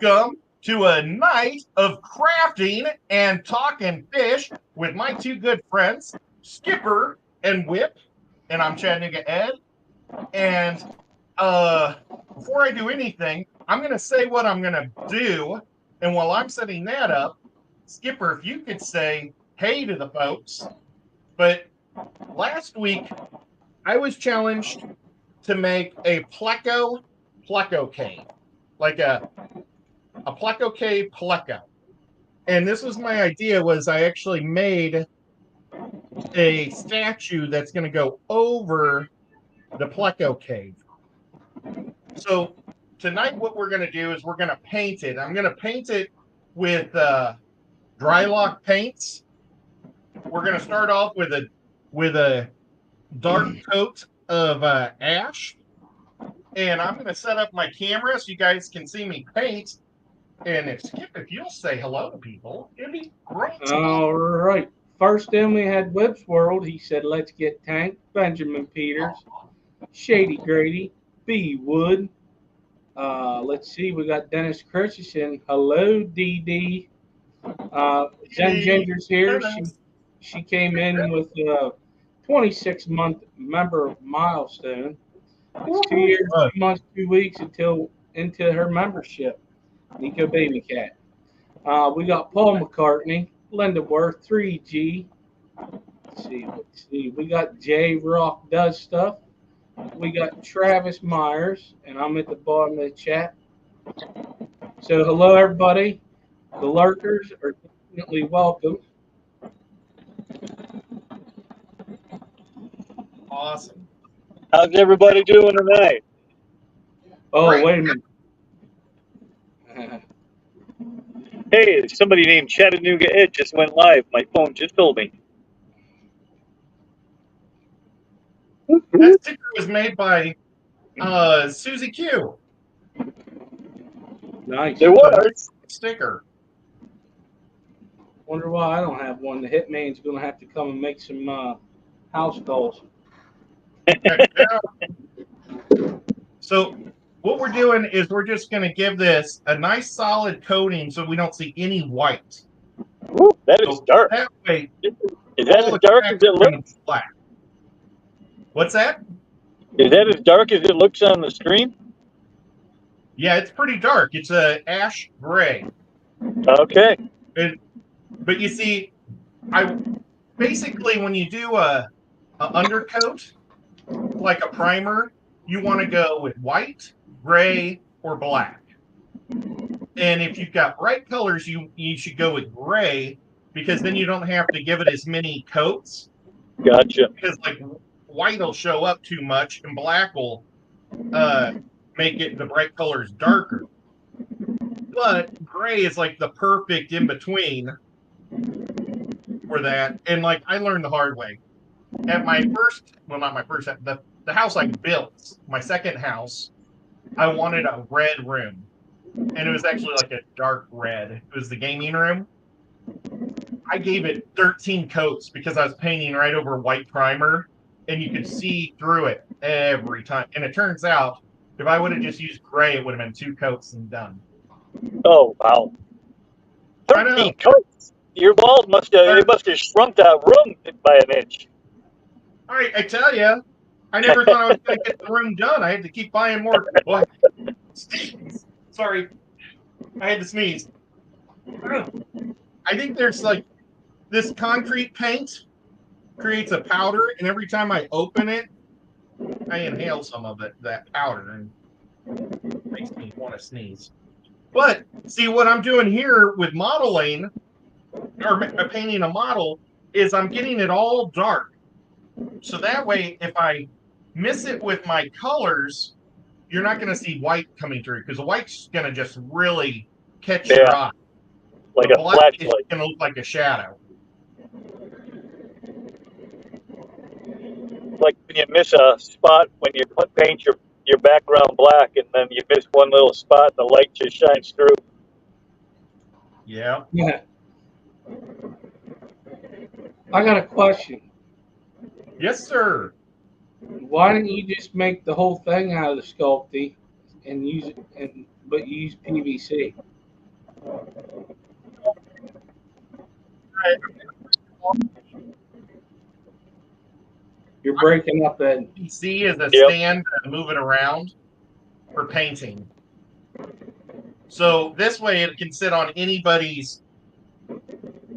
Welcome to a night of crafting and talking fish with my two good friends, Skipper and Whip. And I'm Chattanooga Ed. And before I do anything, I'm going to say what I'm going to do. And while I'm setting that up, Skipper, if you could say hey to the folks. But last week, I was challenged to make a pleco cave, like a pleco cave pleco. And this was my idea. Was I actually made a statue that's going to go over the pleco cave. So tonight, what we're going to do is we're going to paint it. I'm going to paint it with Drylock paints. We're going to start off with a dark coat of ash, and I'm going to set up my camera so you guys can see me paint. And if you'll say hello to people, it'd be great. All right. First in, we had Whip's World. He said, let's get Tank. Benjamin Peters. Shady Grady. B. Wood. Let's see. We got Dennis Christensen. Hello, DD. Zen Ginger's here. She came in with a 26-month member milestone. It's 2 years, 2 months, 2 weeks into her membership. Nico Baby Cat. We got Paul McCartney, Linda Worth, 3G. Let's see. We got J Rock Does Stuff. We got Travis Myers, and I'm at the bottom of the chat. So hello, everybody. The lurkers are definitely welcome. Awesome. How's everybody doing tonight? Oh, right. Wait a minute. Hey, somebody named Chattanooga Ed just went live. My phone just told me. That sticker was made by Susie Q. Nice. There was. Sticker. Wonder why I don't have one. The Hitman's going to have to come and make some house calls. So what we're doing is we're just going to give this a nice solid coating so we don't see any white. Ooh, that is dark. That way, is that as dark as it looks? Black. What's that? Is that as dark as it looks on the screen? Yeah, it's pretty dark. It's a ash gray. Okay. But you see, basically when you do a undercoat, like a primer, you want to go with white, gray, or black. And if you've got bright colors, you should go with gray, because then you don't have to give it as many coats. Gotcha. Because like white will show up too much, and black will make the bright colors darker. But gray is like the perfect in between for that. And like I learned the hard way. At my first, well, not my first, the house I built, my second house, I wanted a red room. And it was actually like a dark red. It was the gaming room. I gave it 13 coats because I was painting right over white primer, and you could see through it every time. And it turns out, if I would have just used gray, it would have been 2 coats and done. Oh, wow. 13 coats? Your balls must have shrunk that room by an inch. All right, I tell you, I never thought I was going to get the room done. I had to keep buying more. What? Sorry, I had to sneeze. I think there's like this concrete paint creates a powder, and every time I open it, I inhale some of it, that powder, and makes me want to sneeze. But see, what I'm doing here with modeling or painting a model is I'm getting it all dark. So that way, if I miss it with my colors, you're not going to see white coming through, because the white's going to just really catch your eye. Like a flashlight. It's going to look like a shadow. Like when you miss a spot when you paint your background black, and then you miss one little spot and the light just shines through. Yeah. I got a question. Yes, sir. Why didn't you just make the whole thing out of the Sculpey and use but use PVC. You're breaking up, Ed. PC is a Yep. stand to move it around for painting. So this way it can sit on anybody's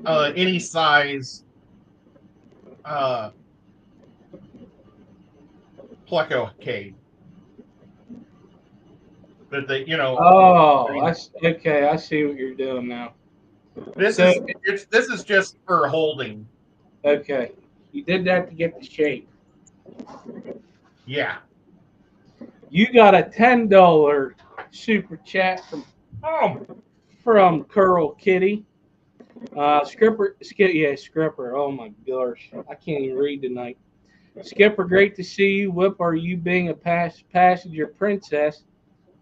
any size Pleco cave. That they, Oh, okay. I see what you're doing now. this So- is just for holding. Okay, you did that to get the shape. Yeah. You got a $10 super chat from Curl Kitty. Skipper. Oh my gosh, I can't even read tonight. Skipper, great to see you. Whip, are you being a passenger princess?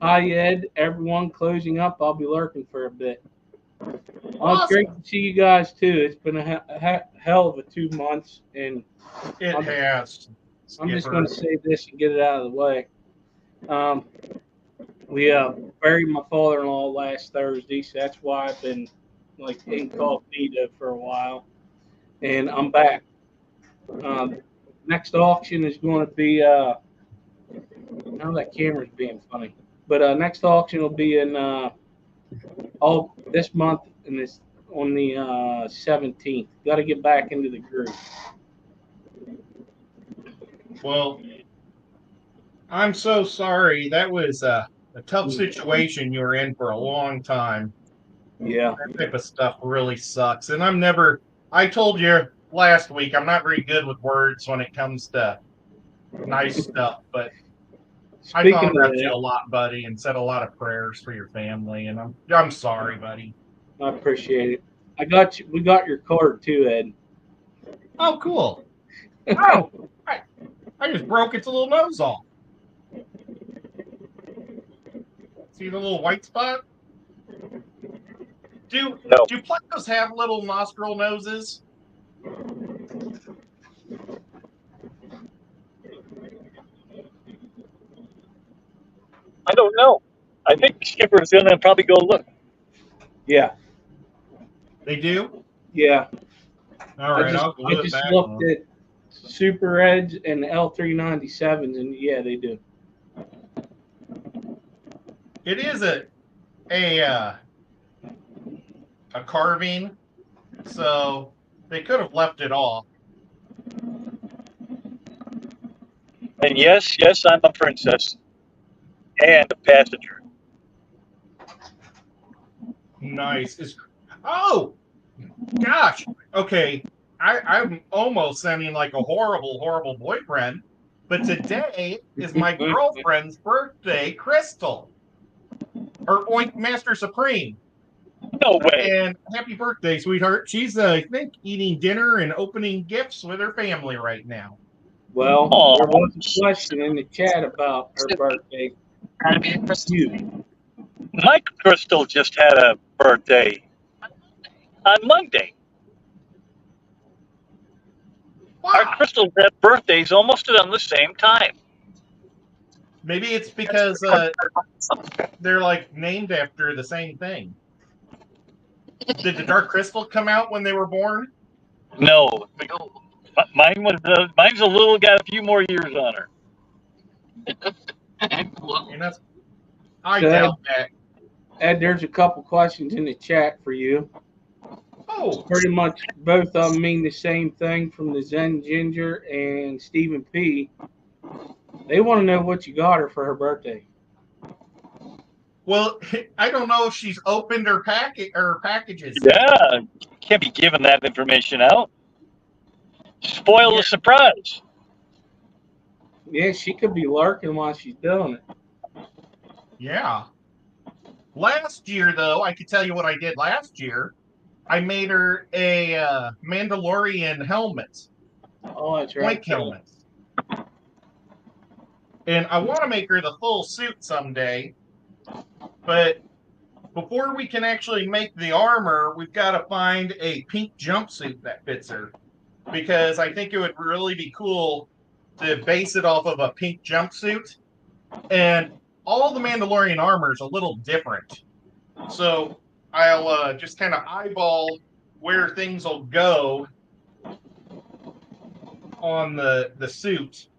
Hi, Ed. Everyone closing up. I'll be lurking for a bit. Well, it's great to see you guys too. It's been a hell of a 2 months, and It has. I'm just Skipper. going to say this and get it out of the way. We buried my father-in-law last Thursday, so that's why I've been like incognito for a while, and I'm back. Next auction is going to be now that camera's being funny, but next auction will be in all this month and this on the 17th. Got to get back into the groove. Well, I'm so sorry. That was a tough situation you were in for a long time. Yeah. That type of stuff really sucks. And I told you last week, I'm not very good with words when it comes to nice stuff, but I thought about you a lot, buddy, and said a lot of prayers for your family. And I'm sorry, buddy. I appreciate it. I got you. We got your card too, Ed. Oh, cool. Oh, I just broke its little nose off. See the little white spot? Do Plecos have little nostril noses? I don't know. I think Skipper's going to probably go look. Yeah. They do? Yeah. All right, I'll glue I it just back looked on. at Super Reds and L397s, and yeah, they do. It is a carving, so they could have left it off. And yes, I'm a princess and a passenger. Nice. Oh, gosh. Okay, I'm almost sounding like a horrible, horrible boyfriend, but today is my girlfriend's birthday, Crystal. Or Oink Master Supreme. No way. And happy birthday, sweetheart. She's, I think, eating dinner and opening gifts with her family right now. Well, Aww. there was a question in the chat about her birthday. My Crystal just had a birthday on Monday. Wow. Our Crystals have birthdays almost on the same time. Maybe it's because they're like named after the same thing. Did the Dark Crystal come out when they were born? No, mine's got a few more years on her. And I doubt that. Ed, there's a couple questions in the chat for you. Oh, Pretty much both of them mean the same thing from the Zen Ginger and Stephen P. They want to know what you got her for her birthday. well, I don't know if she's opened her packages. Yeah, can't be giving that information out. Spoil the surprise. Yeah, she could be lurking while she's doing it. Yeah. Last year, though, I could tell you what I did last year. I made her a Mandalorian helmet. Oh, that's right. White helmet. And I want to make her the full suit someday. But before we can actually make the armor, we've got to find a pink jumpsuit that fits her. Because I think it would really be cool to base it off of a pink jumpsuit. And all the Mandalorian armor is a little different. So I'll just kind of eyeball where things will go on the suit.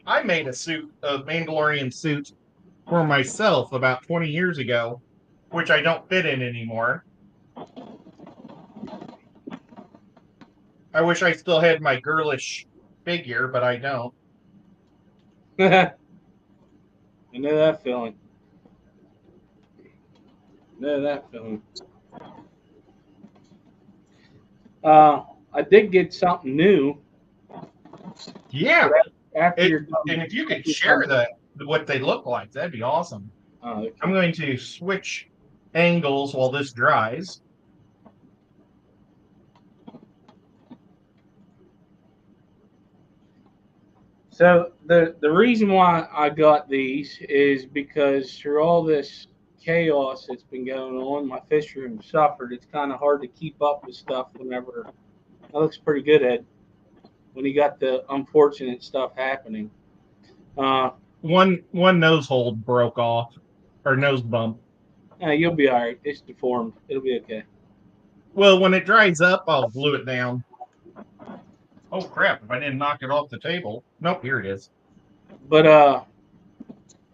I made a Mandalorian suit for myself about 20 years ago, which I don't fit in anymore. I wish I still had my girlish figure, but I don't. I know that feeling. Know that feeling. I did get something new. Yeah. After you're done, and if you could share what they look like, that'd be awesome. okay. I'm going to switch angles while this dries. So the reason why I got these is because through all this chaos that's been going on, my fish room suffered. It's kind of hard to keep up with stuff whenever that looks pretty good, Ed. When you got the unfortunate stuff happening. One nose hold broke off, or nose bump. You'll be all right. It's deformed. It'll be okay. Well, when it dries up, I'll glue it down. Oh crap! If I didn't knock it off the table. Nope, here it is. But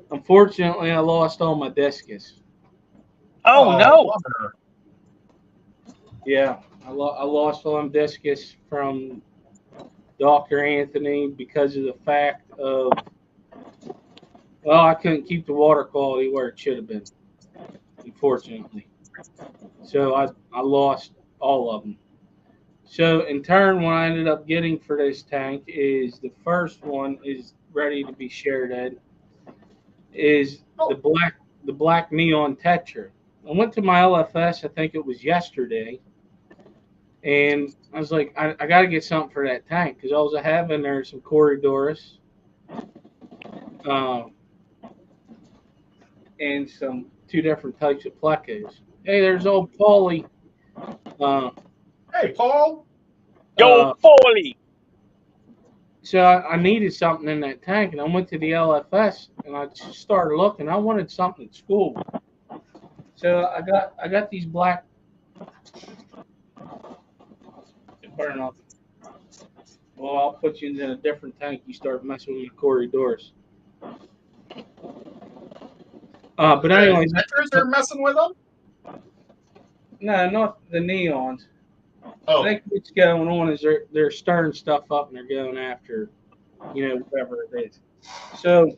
unfortunately, I lost all my discus. Oh no! Bummer. Yeah, I lost all them discus from Dr. Anthony because of the fact of, well, I couldn't keep the water quality where it should have been, unfortunately. So I lost all of them. So in turn, what I ended up getting for this tank is the first one is ready to be shared, Ed, is the black neon Tetra. I went to my LFS, I think it was yesterday, and I was like, I got to get something for that tank because all I have in there is some Corydoras and some 2 different types of plecos. Hey, there's old Paulie. Hey, Paul. Yo, Paulie. So I needed something in that tank, and I went to the LFS and I just started looking. I wanted something at school, so I got these black. Burn off. Well, I'll put you in a different tank. You start messing with your Corydoras. But anyway, Tetras are messing with them. no, not the neons. Oh, I think what's going on is they're stirring stuff up and they're going after, whatever it is. So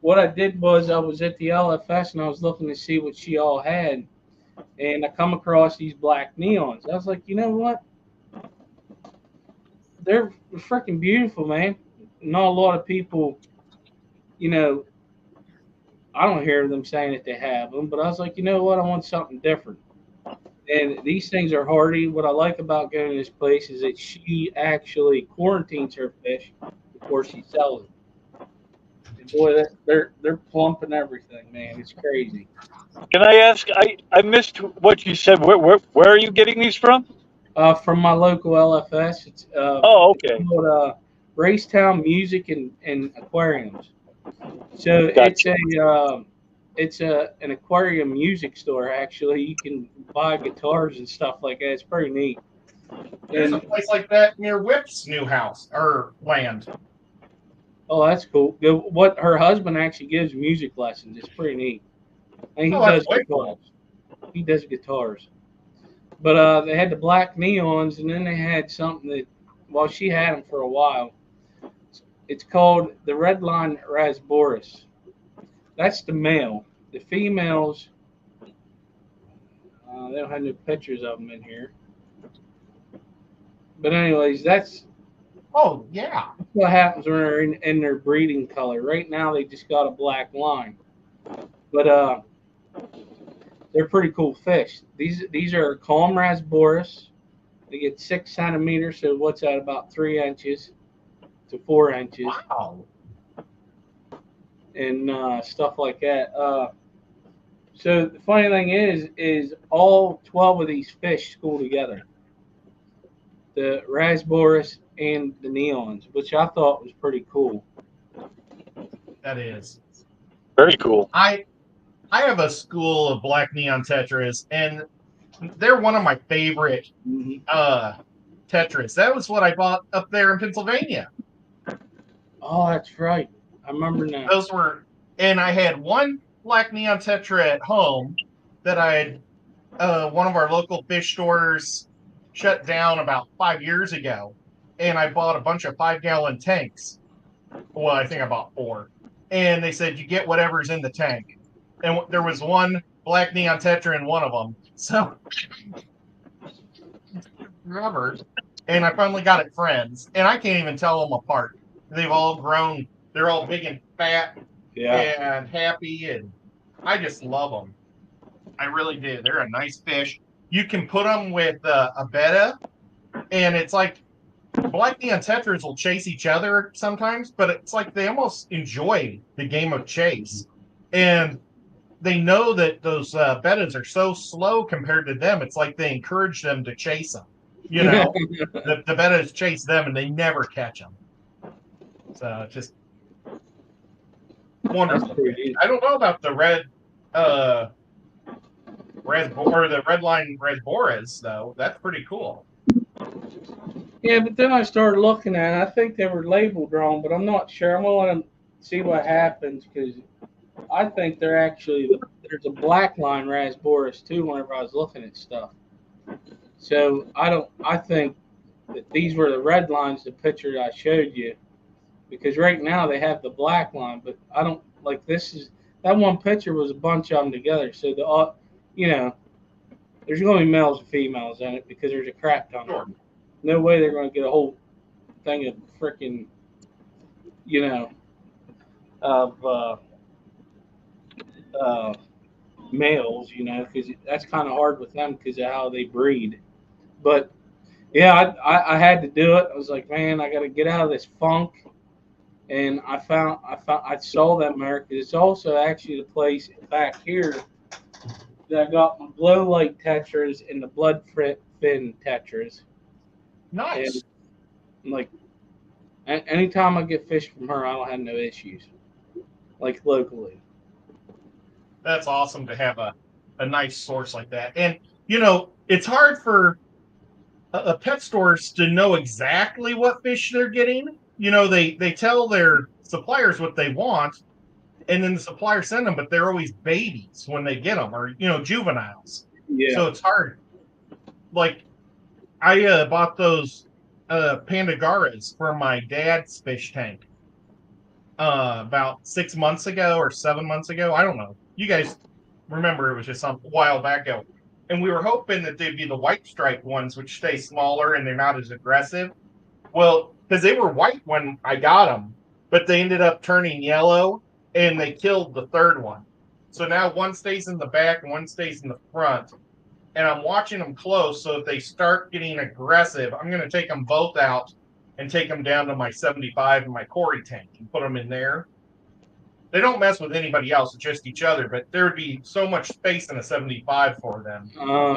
what I did was I was at the LFS and I was looking to see what she all had, and I come across these black neons. I was like, you know what? They're freaking beautiful, man. Not a lot of people, I don't hear them saying that they have them, but I was like, you know what? I want something different. And these things are hardy. What I like about going to this place is that she actually quarantines her fish before she sells them. And boy, they're plump and everything, man. It's crazy. Can I ask? I missed what you said. Where are you getting these from? From my local LFS, it's Oh, okay. called Racetown Music and Aquariums. So Gotcha. it's an aquarium music store. Actually, you can buy guitars and stuff like that. It's pretty neat. there's a place like that near Whip's new house or land. Oh, that's cool. What her husband actually gives music lessons. It's pretty neat. And he Oh, does that's way guitars. cool. He does guitars. But they had the black neons, and then they had something that, well, she had them for a while. It's called the Redline Rasboris. That's the male. The females, they don't have no pictures of them in here. But anyways, that's Oh, yeah. what happens when they're in their breeding color. Right now, they just got a black line. But they're pretty cool fish. These are calm Rasboris. They get 6 centimeters, so what's that, about 3 inches to 4 inches, Wow. and stuff like that. So the funny thing is all 12 of these fish school together. The Rasboris and the neons, which I thought was pretty cool. That is. Very cool. I have a school of black neon tetras, and they're one of my favorite tetras. That was what I bought up there in Pennsylvania. Oh, that's right. I remember now. Those were, and I had one black neon tetra at home that I had one of our local fish stores shut down about 5 years ago, and I bought a bunch of 5-gallon tanks. Well, I think I bought 4, and they said you get whatever's in the tank, and there was one black neon tetra in one of them. So, Robert, and I finally got it friends, and I can't even tell them apart. They've all grown. They're all big and fat and happy, and I just love them. I really do. They're a nice fish. You can put them with a betta, and it's like black neon tetras will chase each other sometimes, but it's like they almost enjoy the game of chase. And they know that those bettas are so slow compared to them. It's like they encourage them to chase them. You know, the bettas chase them, and they never catch them. So just wonderful. I don't know about the red line Rasboras though. That's pretty cool. Yeah, but then I started looking at it. I think they were labeled wrong, but I'm not sure. I'm gonna let them see what happens because I think they're actually there's a black line Rasboras too. Whenever I was looking at stuff, so I think that these were the red lines, the picture I showed you, because right now they have the black line, but I don't like this is that one picture was a bunch of them together. So there's going to be males and females in it because there's a crap ton of them. No way they're going to get a whole thing of freaking, males, because that's kind of hard with them because of how they breed. But yeah, I had to do it. I was like, man, I got to get out of this funk. And I saw that market. It's also actually the place back here that I got my glow light tetras and the blood fin tetras. Nice. And like, anytime I get fish from her, I don't have no issues. Like locally. That's awesome to have a nice source like that. And it's hard for a pet stores to know exactly what fish they're getting. They tell their suppliers what they want, and then the suppliers send them, but they're always babies when they get them, or juveniles. Yeah. So it's hard. Like I bought those Pandagaras for my dad's fish tank about 6 months ago or 7 months ago. I don't know. You guys remember it was just a while back ago. And we were hoping that they'd be the white striped ones, which stay smaller and they're not as aggressive. Well, because they were white when I got them, but they ended up turning yellow and they killed the third one. So now one stays in the back and one stays in the front. And I'm watching them close. So if they start getting aggressive, I'm going to take them both out and take them down to my 75 and my Cory tank and put them in there. They don't mess with anybody else, it's just each other, but there would be so much space in a 75 for them.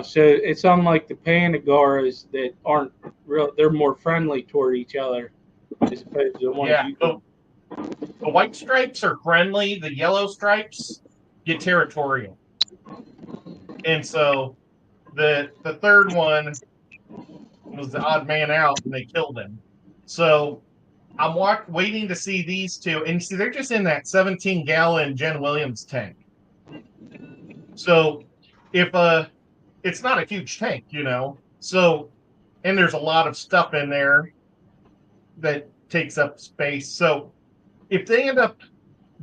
So it's unlike the Pandagaras that aren't real, they're more friendly toward each other as opposed to the ones the white stripes are friendly, the yellow stripes get territorial. And so the third one was the odd man out and they killed him. So I'm waiting to see these two, and see they're just in that 17-gallon Jen Williams tank. So if it's not a huge tank, so, and there's a lot of stuff in there that takes up space. So if they end up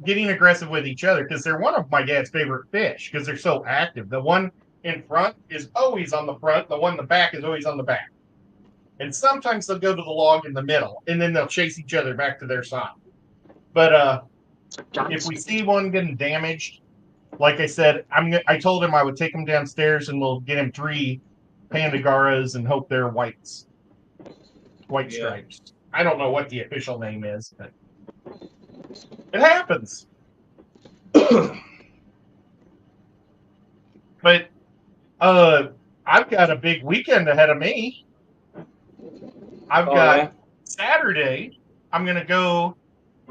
getting aggressive with each other, because they're one of my dad's favorite fish because they're so active. The one in front is always on the front. The one in the back is always on the back. And sometimes they'll go to the log in the middle, and then they'll chase each other back to their side. But if we see one getting damaged, like I said, I told him I would take him downstairs and we'll get him 3 Pandagaras and hope they're white stripes. I don't know what the official name is, but it happens. But I've got a big weekend ahead of me. I've got Saturday. I'm going to go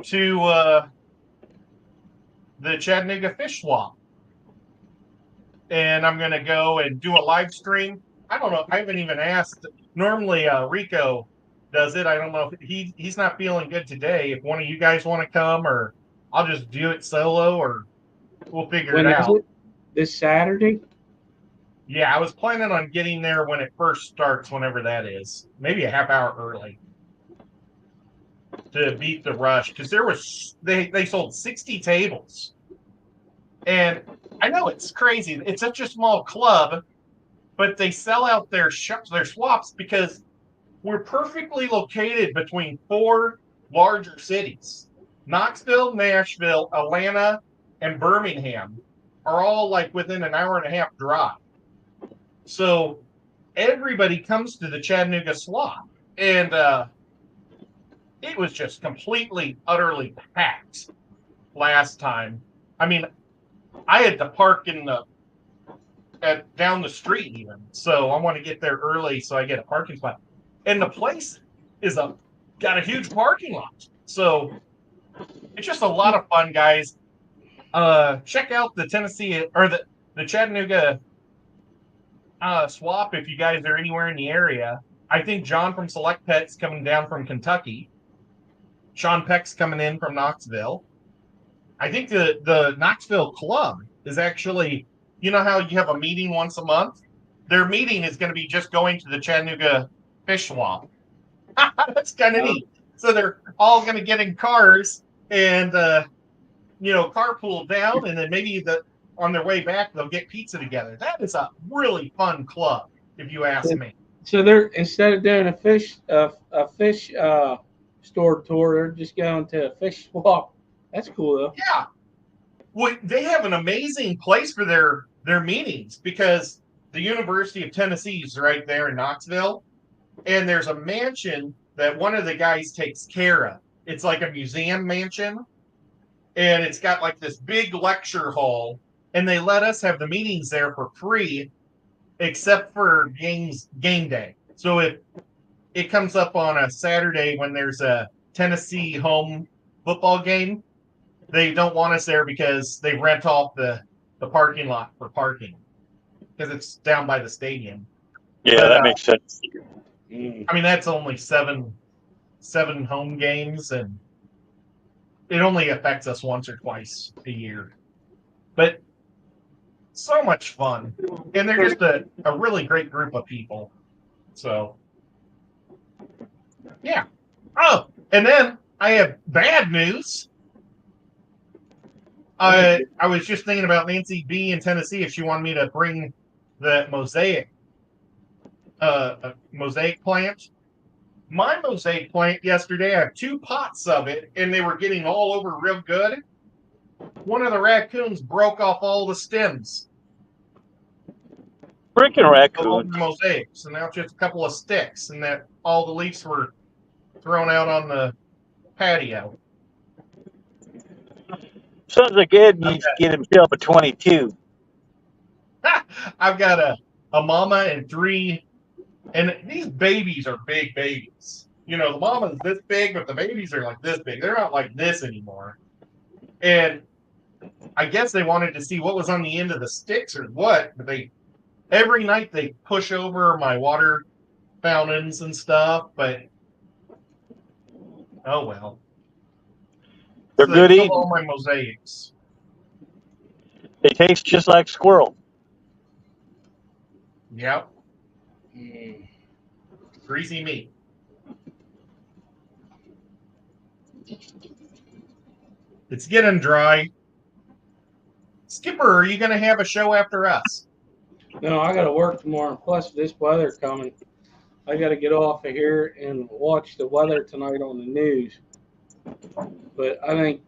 to the Chattanooga Fish Swap. And I'm going to go and do a live stream. I don't know. I haven't even asked. Normally, Rico does it. I don't know if he's not feeling good today. If one of you guys want to come, or I'll just do it solo, or we'll figure When it is out. it? This Saturday? Yeah, I was planning on getting there when it first starts, whenever that is. Maybe a half hour early to beat the rush, because they sold 60 tables. And I know it's crazy. It's such a small club, but they sell out their swaps because we're perfectly located between 4 larger cities. Knoxville, Nashville, Atlanta, and Birmingham are all like within an hour and a half drive. So everybody comes to the Chattanooga Swap, and it was just completely, utterly packed last time. I mean, I had to park down the street even, so I want to get there early so I get a parking spot. And the place got a huge parking lot, so it's just a lot of fun, guys. Check out the Tennessee or the Chattanooga swap if you guys are anywhere in the area. I think John from Select Pet's coming down from Kentucky. Sean Peck's coming in from Knoxville. I think the Knoxville club is actually, you know how you have a meeting once a month? Their meeting is going to be just going to the Chattanooga Fish Swap. That's kind of neat. So they're all going to get in cars and, carpool down, and then maybe on their way back, they'll get pizza together. That is a really fun club, if you ask me. So they're, instead of doing a fish store tour, they're just going to a fish swap. That's cool, though. Yeah. Well, they have an amazing place for their meetings, because the University of Tennessee is right there in Knoxville, and there's a mansion that one of the guys takes care of. It's like a museum mansion, and it's got like this big lecture hall, and they let us have the meetings there for free, except for game day. So if it comes up on a Saturday when there's a Tennessee home football game, they don't want us there because they rent off the parking lot for parking, because it's down by the stadium. Yeah, But, that makes sense. I mean, that's only seven home games, and it only affects us once or twice a year. But so much fun. And they're just a really great group of people. So, yeah. Oh, and then I have bad news. I was just thinking about Nancy B. in Tennessee, if she wanted me to bring the mosaic plant. My mosaic plant yesterday, I have 2 pots of it, and they were getting all over real good. One of the raccoons broke off all the stems. Freaking All raccoon. the mosaics, and now it's just a couple of sticks, and that all the leaves were thrown out on the patio. Sounds like Ed needs to get himself a 22. I've got a mama and 3, and these babies are big babies. You know, the mama's this big, but the babies are like this big. They're not like this anymore. And I guess they wanted to see what was on the end of the sticks or what, but every night they push over my water fountains and stuff, but oh well. They're So good they eating. kill all my mosaics. They taste just like squirrel. Yep. Greasy meat. It's getting dry. Skipper, are you going to have a show after us? No, I got to work tomorrow. Plus, this weather coming, I got to get off of here and watch the weather tonight on the news. But I think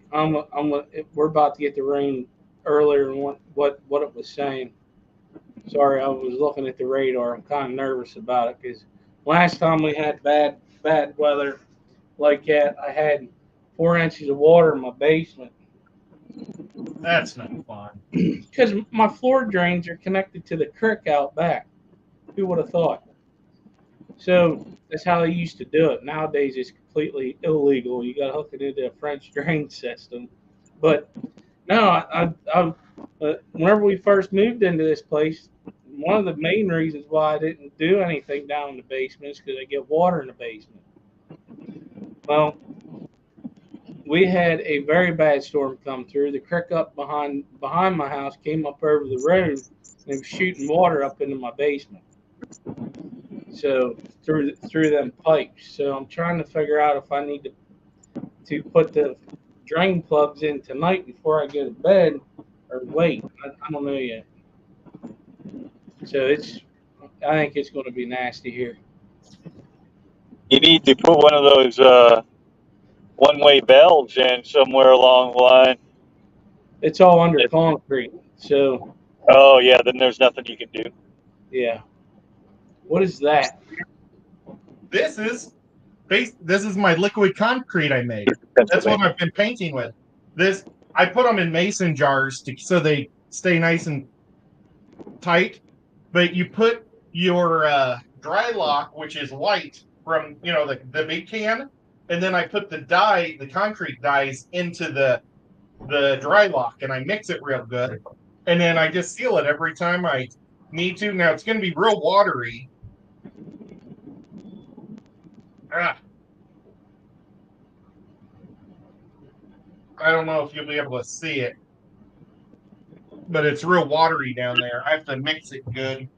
we're about to get the rain earlier than what it was saying. Sorry, I was looking at the radar. I'm kind of nervous about it because last time we had bad weather like that, I had 4 inches of water in my basement. That's not fun. Because my floor drains are connected to the creek out back. Who would have thought? So that's how they used to do it. Nowadays, it's completely illegal. You got to hook it into a French drain system. But No, whenever we first moved into this place, one of the main reasons why I didn't do anything down in the basement is because I get water in the basement. Well, we had a very bad storm come through. The creek up behind my house came up over the road and was shooting water up into my basement. So through them pipes. So I'm trying to figure out if I need to put the drain plugs in tonight before I go to bed, or wait. I don't know yet. So I think it's going to be nasty here. You need to put one of those one-way valves in somewhere along the line. It's all under concrete. So. Oh yeah, then there's nothing you can do. Yeah. What is that? This is my liquid concrete I made. That's what I've been painting with. This I put them in mason jars so they stay nice and tight. But you put your dry lock, which is white from the big can, and then I put the concrete dyes into the dry lock, and I mix it real good, and then I just seal it every time I need to. Now it's going to be real watery. I don't know if you'll be able to see it, but it's real watery down there. I have to mix it good.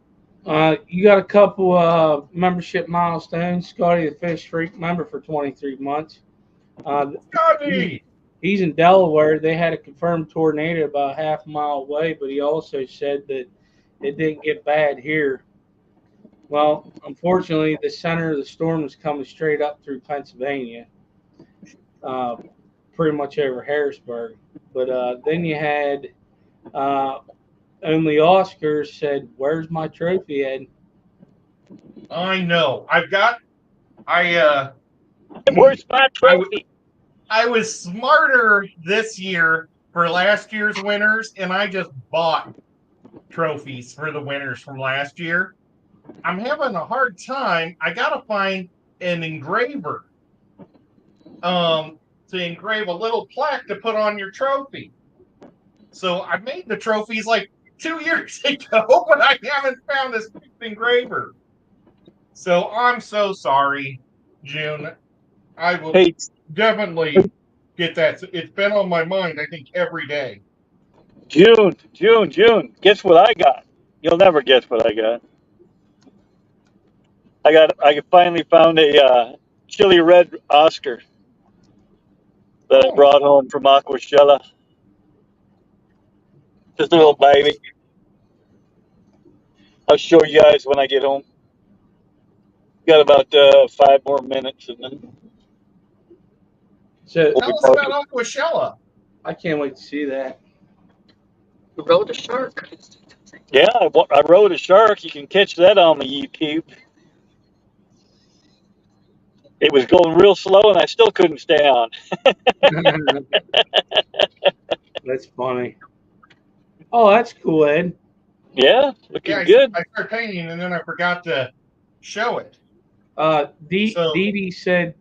You got a couple membership milestones. Scotty the Fish Freak, member for 23 months. Scotty! He's in Delaware. They had a confirmed tornado about half a mile away, but he also said that it didn't get bad here. Well, unfortunately, the center of the storm was coming straight up through Pennsylvania, pretty much over Harrisburg. But then you had only Oscar said, "Where's my trophy, Ed?" I know. Where's my trophy? I was smarter this year for last year's winners, and I just bought trophies for the winners from last year. I'm having a hard time. I gotta find an engraver to engrave a little plaque to put on your trophy. So I made the trophies like 2 years ago, but I haven't found this engraver. So I'm so sorry, June. I will definitely get that. It's been on my mind, I think, every day. June. Guess what I got? You'll never guess what I got. I finally found a chili red Oscar that I brought home from Aquashella. Just a little baby. I'll show you guys when I get home. Got about 5 more minutes, and then So tell us about Aquashella. I can't wait to see that. You rode a shark. Yeah, I rode a shark. You can catch that on the YouTube. It was going real slow, and I still couldn't stay on. That's funny. Oh, that's cool, Ed. Yeah, looking good. I started painting, and then I forgot to show it. Dee Dee said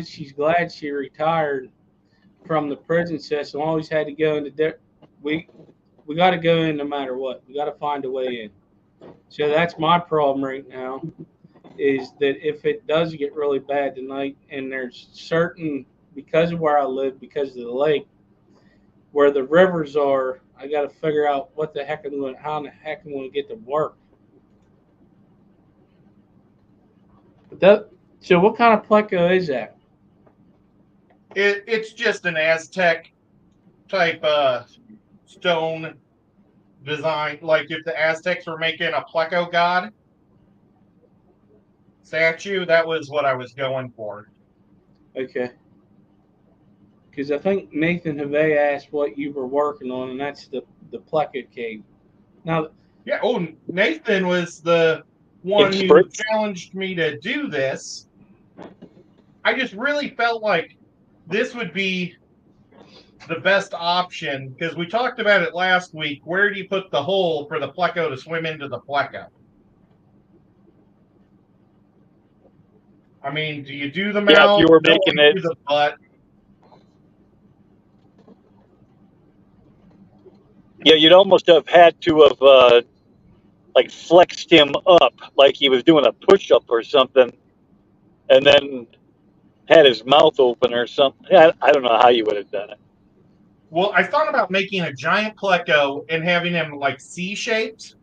she's glad she retired from the prison system. Always had to go into we got to go in no matter what. We got to find a way in. So that's my problem right now, is that if it does get really bad tonight, and there's certain, because of where I live, because of the lake, where the rivers are, I got to figure out how the heck I'm going to get to work. So what kind of pleco is that? It's just an Aztec type stone design. Like if the Aztecs were making a pleco god statue, that was what I was going for. Okay. Because I think Nathan Havey asked what you were working on, and that's the pleco cave. Now, yeah. Oh, Nathan was the one who challenged me to do this. I just really felt like this would be the best option, because we talked about it last week. Where do you put the hole for the pleco to swim into the pleco? I mean, do you do the mouth? Yeah, if you were making it. Do the butt? Yeah, you'd almost have had to have like flexed him up like he was doing a push-up or something, and then had his mouth open or something. Yeah, I don't know how you would have done it. Well, I thought about making a giant pleco and having him like C-shaped,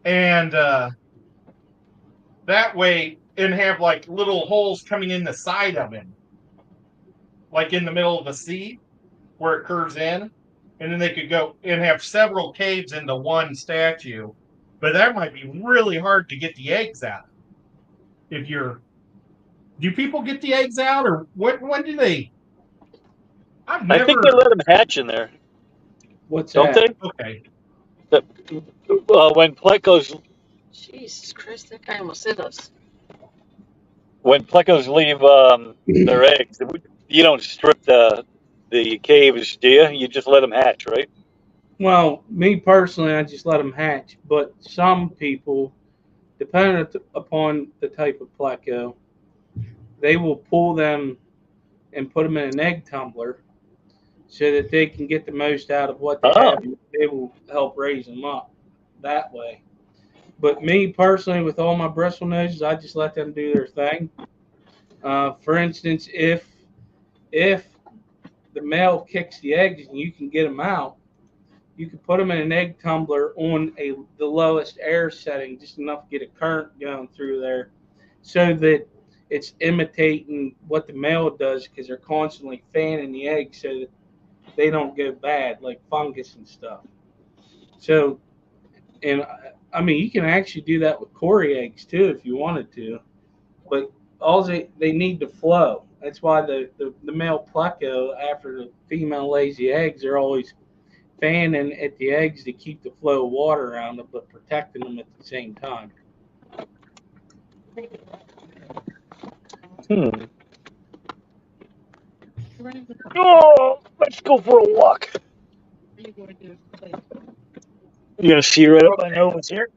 and that way, and have like little holes coming in the side of him, like in the middle of the C, where it curves in, and then they could go and have several caves into one statue. But that might be really hard to get the eggs out. If you're, do people get the eggs out, or what? When do they? I've I never. think they let him hatch in there, What's don't that? they? Okay. When plecos Jesus Christ, that guy almost hit us. leave their eggs, you don't strip the caves, do you? You just let them hatch, right? Well, me personally, I just let them hatch. But some people, depending upon the type of pleco, they will pull them and put them in an egg tumbler so that they can get the most out of what they Oh, have. They will help raise them up that way. But me personally, with all my bristle noses, I just let them do their thing. For instance, if the male kicks the eggs and you can get them out, you can put them in an egg tumbler on the lowest air setting, just enough to get a current going through there, so that it's imitating what the male does because they're constantly fanning the eggs so that they don't go bad, like fungus and stuff. So, and I mean, you can actually do that with Cory eggs too if you wanted to, but all they need to flow. That's why the male pleco, after the female lays the eggs, they're always fanning at the eggs to keep the flow of water around them, but protecting them at the same time. hmm. Oh, let's go for a walk. You gonna see right up my nose here?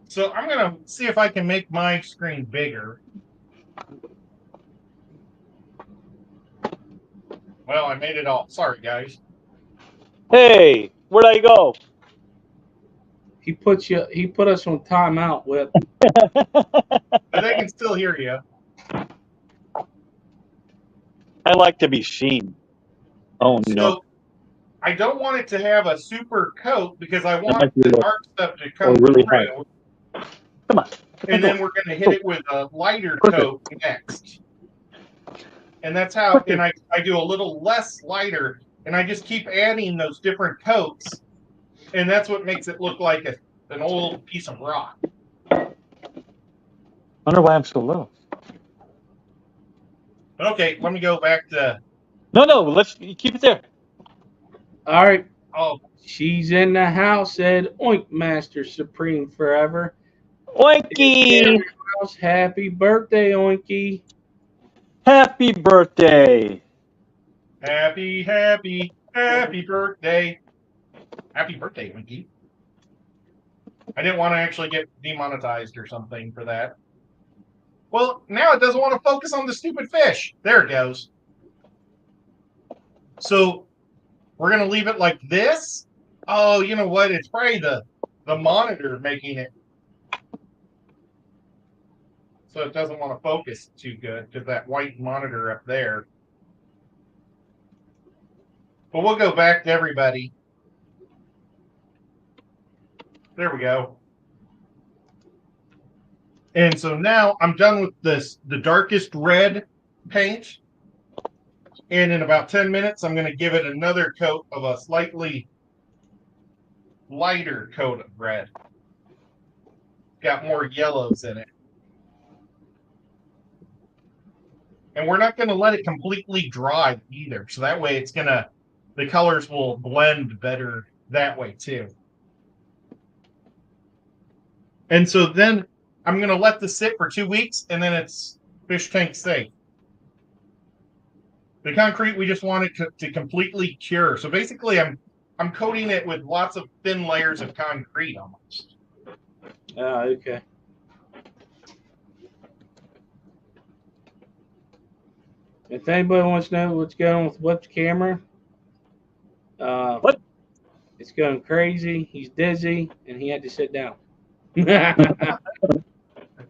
So I'm gonna see if I can make my screen bigger. Well, I made it all. Sorry, guys. Hey, where'd I go? He put us on timeout with. But they can still hear you. I like to be seen. Oh no, So I don't want it to have a super coat because I that want might be the low dark stuff to or come really high. through. Come on, And go. then we're going to hit it with a lighter Quicker. coat next. And that's how, and I do a little less lighter, and I just keep adding those different coats. And that's what makes it look like an old piece of rock. Wonder why I'm so low. Okay, let me go back to. No, let's keep it there. All right, Oh, she's in the house, said Oink Master Supreme Forever. Oinky! House, happy birthday, Oinky. Happy birthday! happy birthday. Happy birthday, Winky. I didn't want to actually get demonetized or something for that. Well, now it doesn't want to focus on the stupid fish. There it goes. So we're going to leave it like this. Oh, you know what? It's probably the monitor making it so it doesn't want to focus too good because that white monitor up there. But we'll go back to everybody. There we go. And so now I'm done with the darkest red paint. And in about 10 minutes, I'm going to give it another coat of a slightly lighter coat of red. Got more yellows in it. And we're not going to let it completely dry either. So that way the colors will blend better that way too. And so then I'm going to let this sit for 2 weeks and then it's fish tank safe. The concrete, we just want it to completely cure. So basically I'm coating it with lots of thin layers of concrete almost. Okay. If anybody wants to know what's going on with Whip's camera, What? It's going crazy. He's dizzy, and he had to sit down.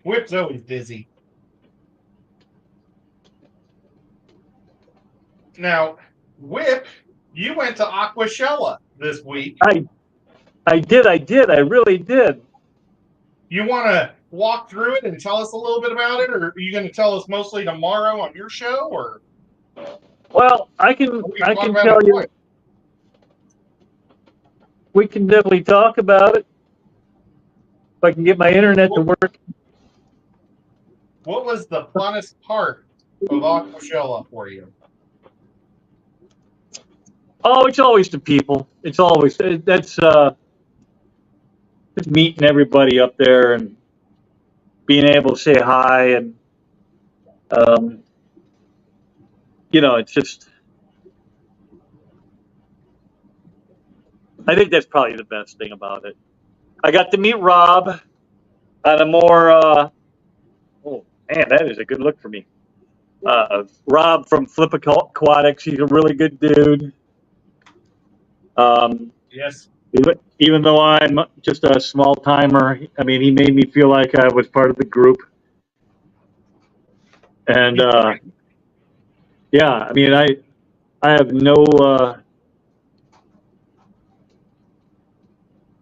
Whip's always dizzy. Now, Whip, you went to Aquashella this week. I did. I really did. You want to walk through it and tell us a little bit about it, or are you going to tell us mostly tomorrow on your show, or? Well, I can talk about tell it you. twice. We can definitely talk about it. If I can get my internet to work. What was the funnest part of Aquashella for you? Oh, it's always the people. It's always that's just meeting everybody up there and being able to say hi and it's just. I think that's probably the best thing about it. I got to meet Rob on a more. Oh man, that is a good look for me. Rob from Flip Aquatics. He's a really good dude. Yes. Even though I'm just a small timer, I mean, he made me feel like I was part of the group. And yeah, I mean, I have no.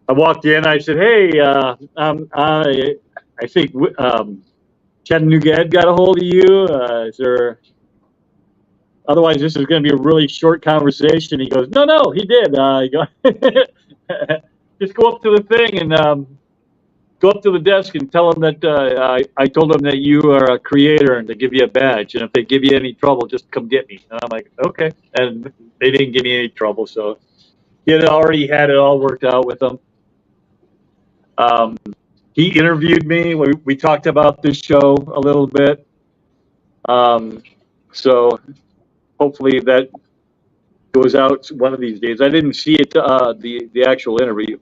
I walked in. I said, "Hey, I think Chattanooga Ed got a hold of you. Is there? Otherwise, this is going to be a really short conversation." He goes, "No, he did. Just go up to the thing and go up to the desk and tell them that I told them that you are a creator and to give you a badge. And if they give you any trouble, just come get me." And I'm like, "Okay." And they didn't give me any trouble, so he had already had it all worked out with them. He interviewed me. We talked about this show a little bit. So hopefully that goes out one of these days. I didn't see it, the actual interview.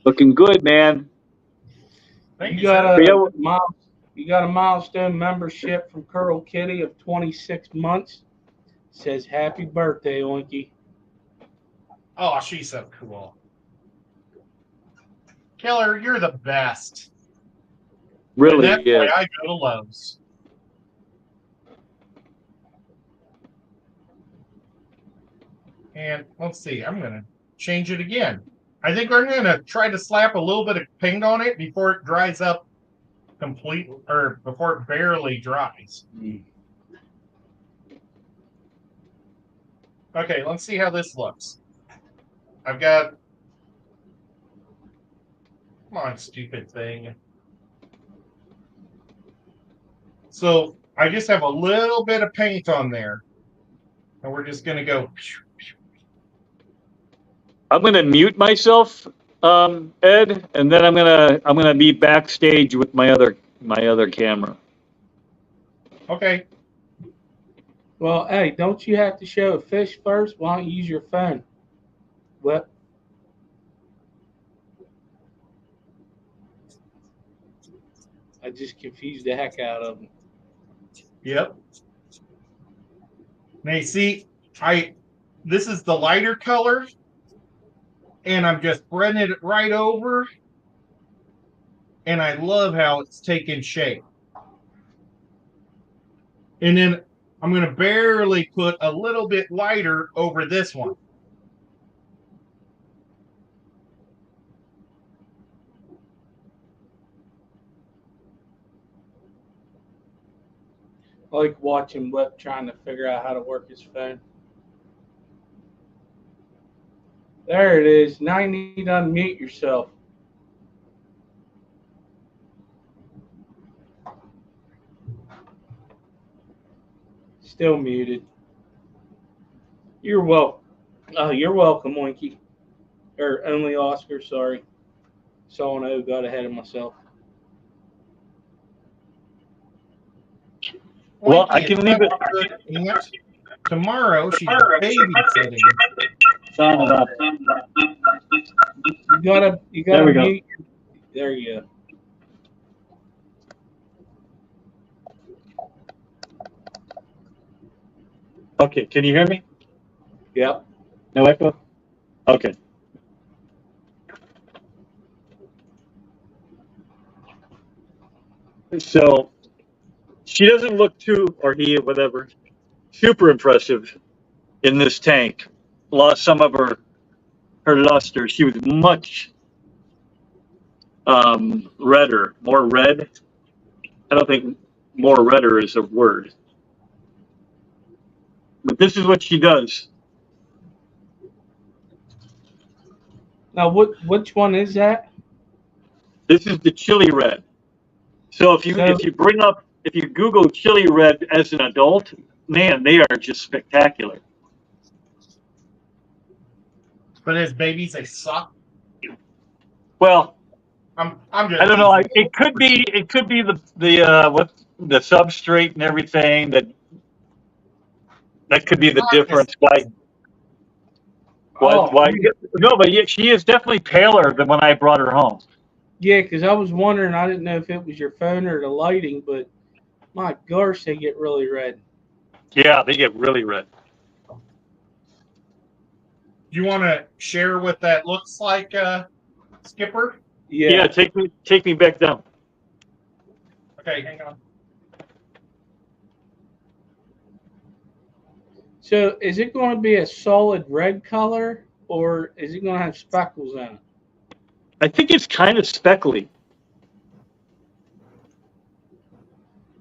Looking good, man. Thank You you, got sir. you got a milestone membership from Curl Kitty of 26 months. Says happy birthday, Oinky. Oh, she's so cool. Keller, you're the best. Really And that's why I go to Lowe's. And let's see, I'm going to change it again. I think I'm going to try to slap a little bit of paint on it before it dries up completely, or before it barely dries. Okay, let's see how this looks. I've got, come on, stupid thing. So I just have a little bit of paint on there. And we're just going to go. I'm gonna mute myself, Ed, and then I'm gonna be backstage with my other camera. Okay. Well, hey, don't you have to show a fish first? Why don't you use your phone? What? I just confused the heck out of them. Yep. Now, see, this is the lighter color, and I'm just spreading it right over, and I love how it's taking shape. And then I'm going to barely put a little bit lighter over this one. I like watching Whip trying to figure out how to work his phone. There it is. Now you need to unmute yourself. Still muted. You're welcome. You're welcome, Winky. Or only Oscar, sorry. Saw an O, got ahead of myself. Well, I can leave it. Tomorrow she's babysitting. You gotta There we go. mute. There you go. Okay, can you hear me? Yep. No echo? Okay. So she doesn't look too, or he, whatever, super impressive in this tank. Lost some of her luster. She was much redder, more red. I don't think more redder is a word. But this is what she does. Now, which one is that? This is the chili red. So if So, you Google chili red as an adult, man, they are just spectacular. But as babies, they suck. Well, I'm just I don't know. teasing. It could be the substrate and everything that could be the I'm just difference. Why? oh, Why? No, but yeah, she is definitely paler than when I brought her home. yeah, because I was wondering, I didn't know if it was your phone or the lighting, but my gosh, they get really red. Yeah, they get really red. Do you want to share what that looks like, Skipper? Yeah, take me back down. Okay, hang on. So, is it going to be a solid red color, or is it going to have speckles in it? I think it's kind of speckly.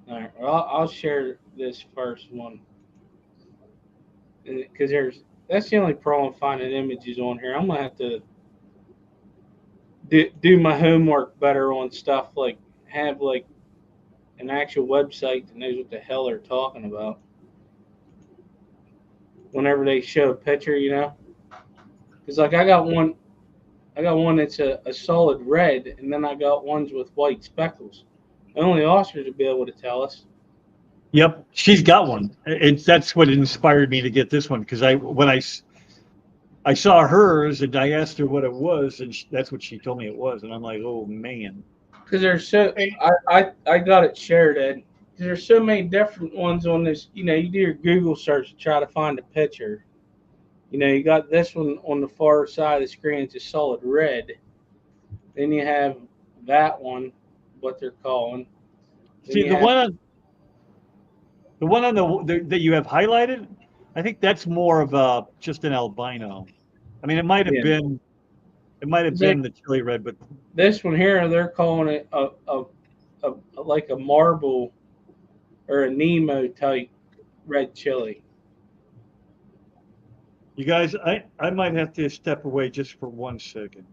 All right, well, I'll share this first one because that's the only problem finding images on here. I'm gonna have to do my homework better on stuff, like have like an actual website that knows what the hell they're talking about whenever they show a picture, because like I got one that's a solid red, and then I got ones with white speckles. Only Oscars would be able to tell us. Yep, she's got one. That's what inspired me to get this one because when I saw hers and I asked her what it was, and that's what she told me it was, and I'm like, oh man. Because there's I got it shared, Ed. 'Cause there's so many different ones on this. You do your Google search to try to find a picture. You got this one on the far side of the screen. It's a solid red. Then you have that one, what they're calling. Then See you the have, one on that you have highlighted. I think that's more of just an albino. I mean, it might have Yeah. been the chili red, but this one here, they're calling it a like a marble or a Nemo type red chili. you guys, I might have to step away just for 1 second.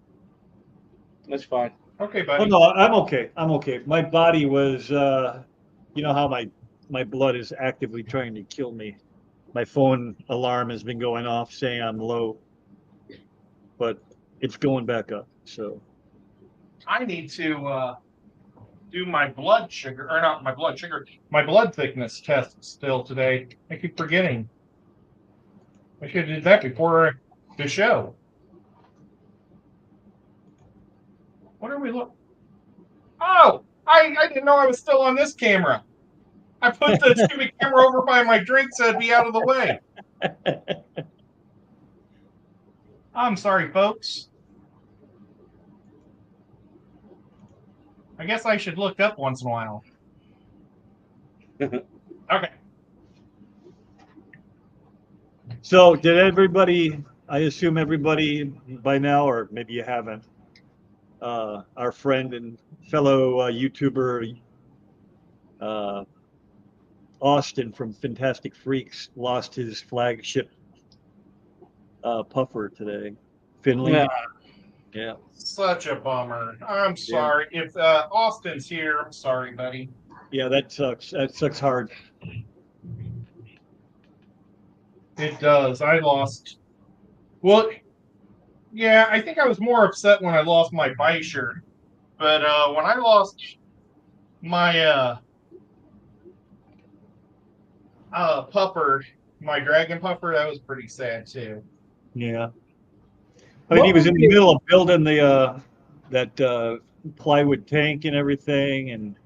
That's fine. Okay, Oh buddy. no, I'm okay. I'm okay. My body was, you know how my blood is actively trying to kill me. My phone alarm has been going off saying I'm low, but it's going back up. So I need to do my blood sugar, or not my blood sugar, my blood thickness test still today. I keep forgetting. I should have did that before the show. What are we looking? Oh, I didn't know I was still on this camera. I put the stupid camera over by my drink so it'd be out of the way. I'm sorry, folks. I guess I should look up once in a while. Okay. So did everybody? I assume everybody by now, or maybe you haven't. Our friend and fellow YouTuber Austin from Fantastic Freaks lost his flagship puffer today. Finley. Yeah. Yeah. Such a bummer. I'm sorry. If Austin's here, I'm sorry, buddy. Yeah, that sucks. That sucks hard. It does. I lost. Well, yeah, I think I was more upset when I lost my Beischer. But when I lost my puffer, my dragon puffer, that was pretty sad too. Yeah. I mean, he was in the middle of building the that plywood tank and everything, and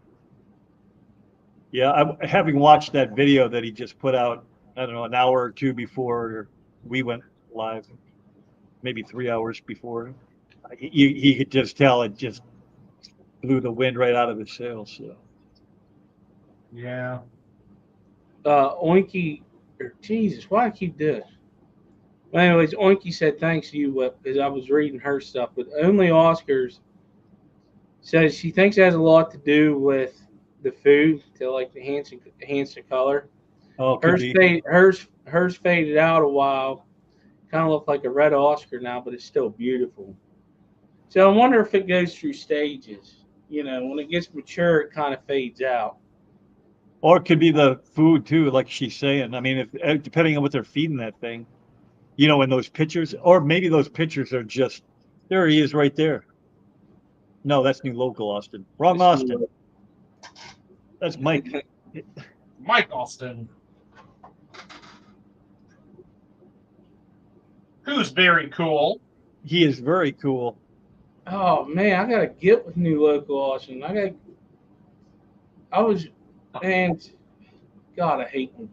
yeah, having watched that video that he just put out, I don't know, an hour or two before we went live maybe 3 hours before. He could just tell it just blew the wind right out of his sails. So. Yeah. Oinky, Jesus, why I keep this? Well, anyways, Oinky said thanks to you, Whip, because I was reading her stuff. But Only Oscars says she thinks it has a lot to do with the food, to like enhance the color. Oh, could be. Hers faded out a while. Kind of looked like a red Oscar now, but it's still beautiful. So I wonder if it goes through stages. You know, when it gets mature, it kind of fades out. Or it could be the food too, like she's saying. I mean, if depending on what they're feeding that thing, you know, in those pictures, or maybe those pictures are just there. He is right there. No, that's New Local Austin. Wrong Austin. That's Mike. Mike Austin. Who's very cool. He is very cool. Oh man, I gotta get with New Local Austin. And God, I hate when,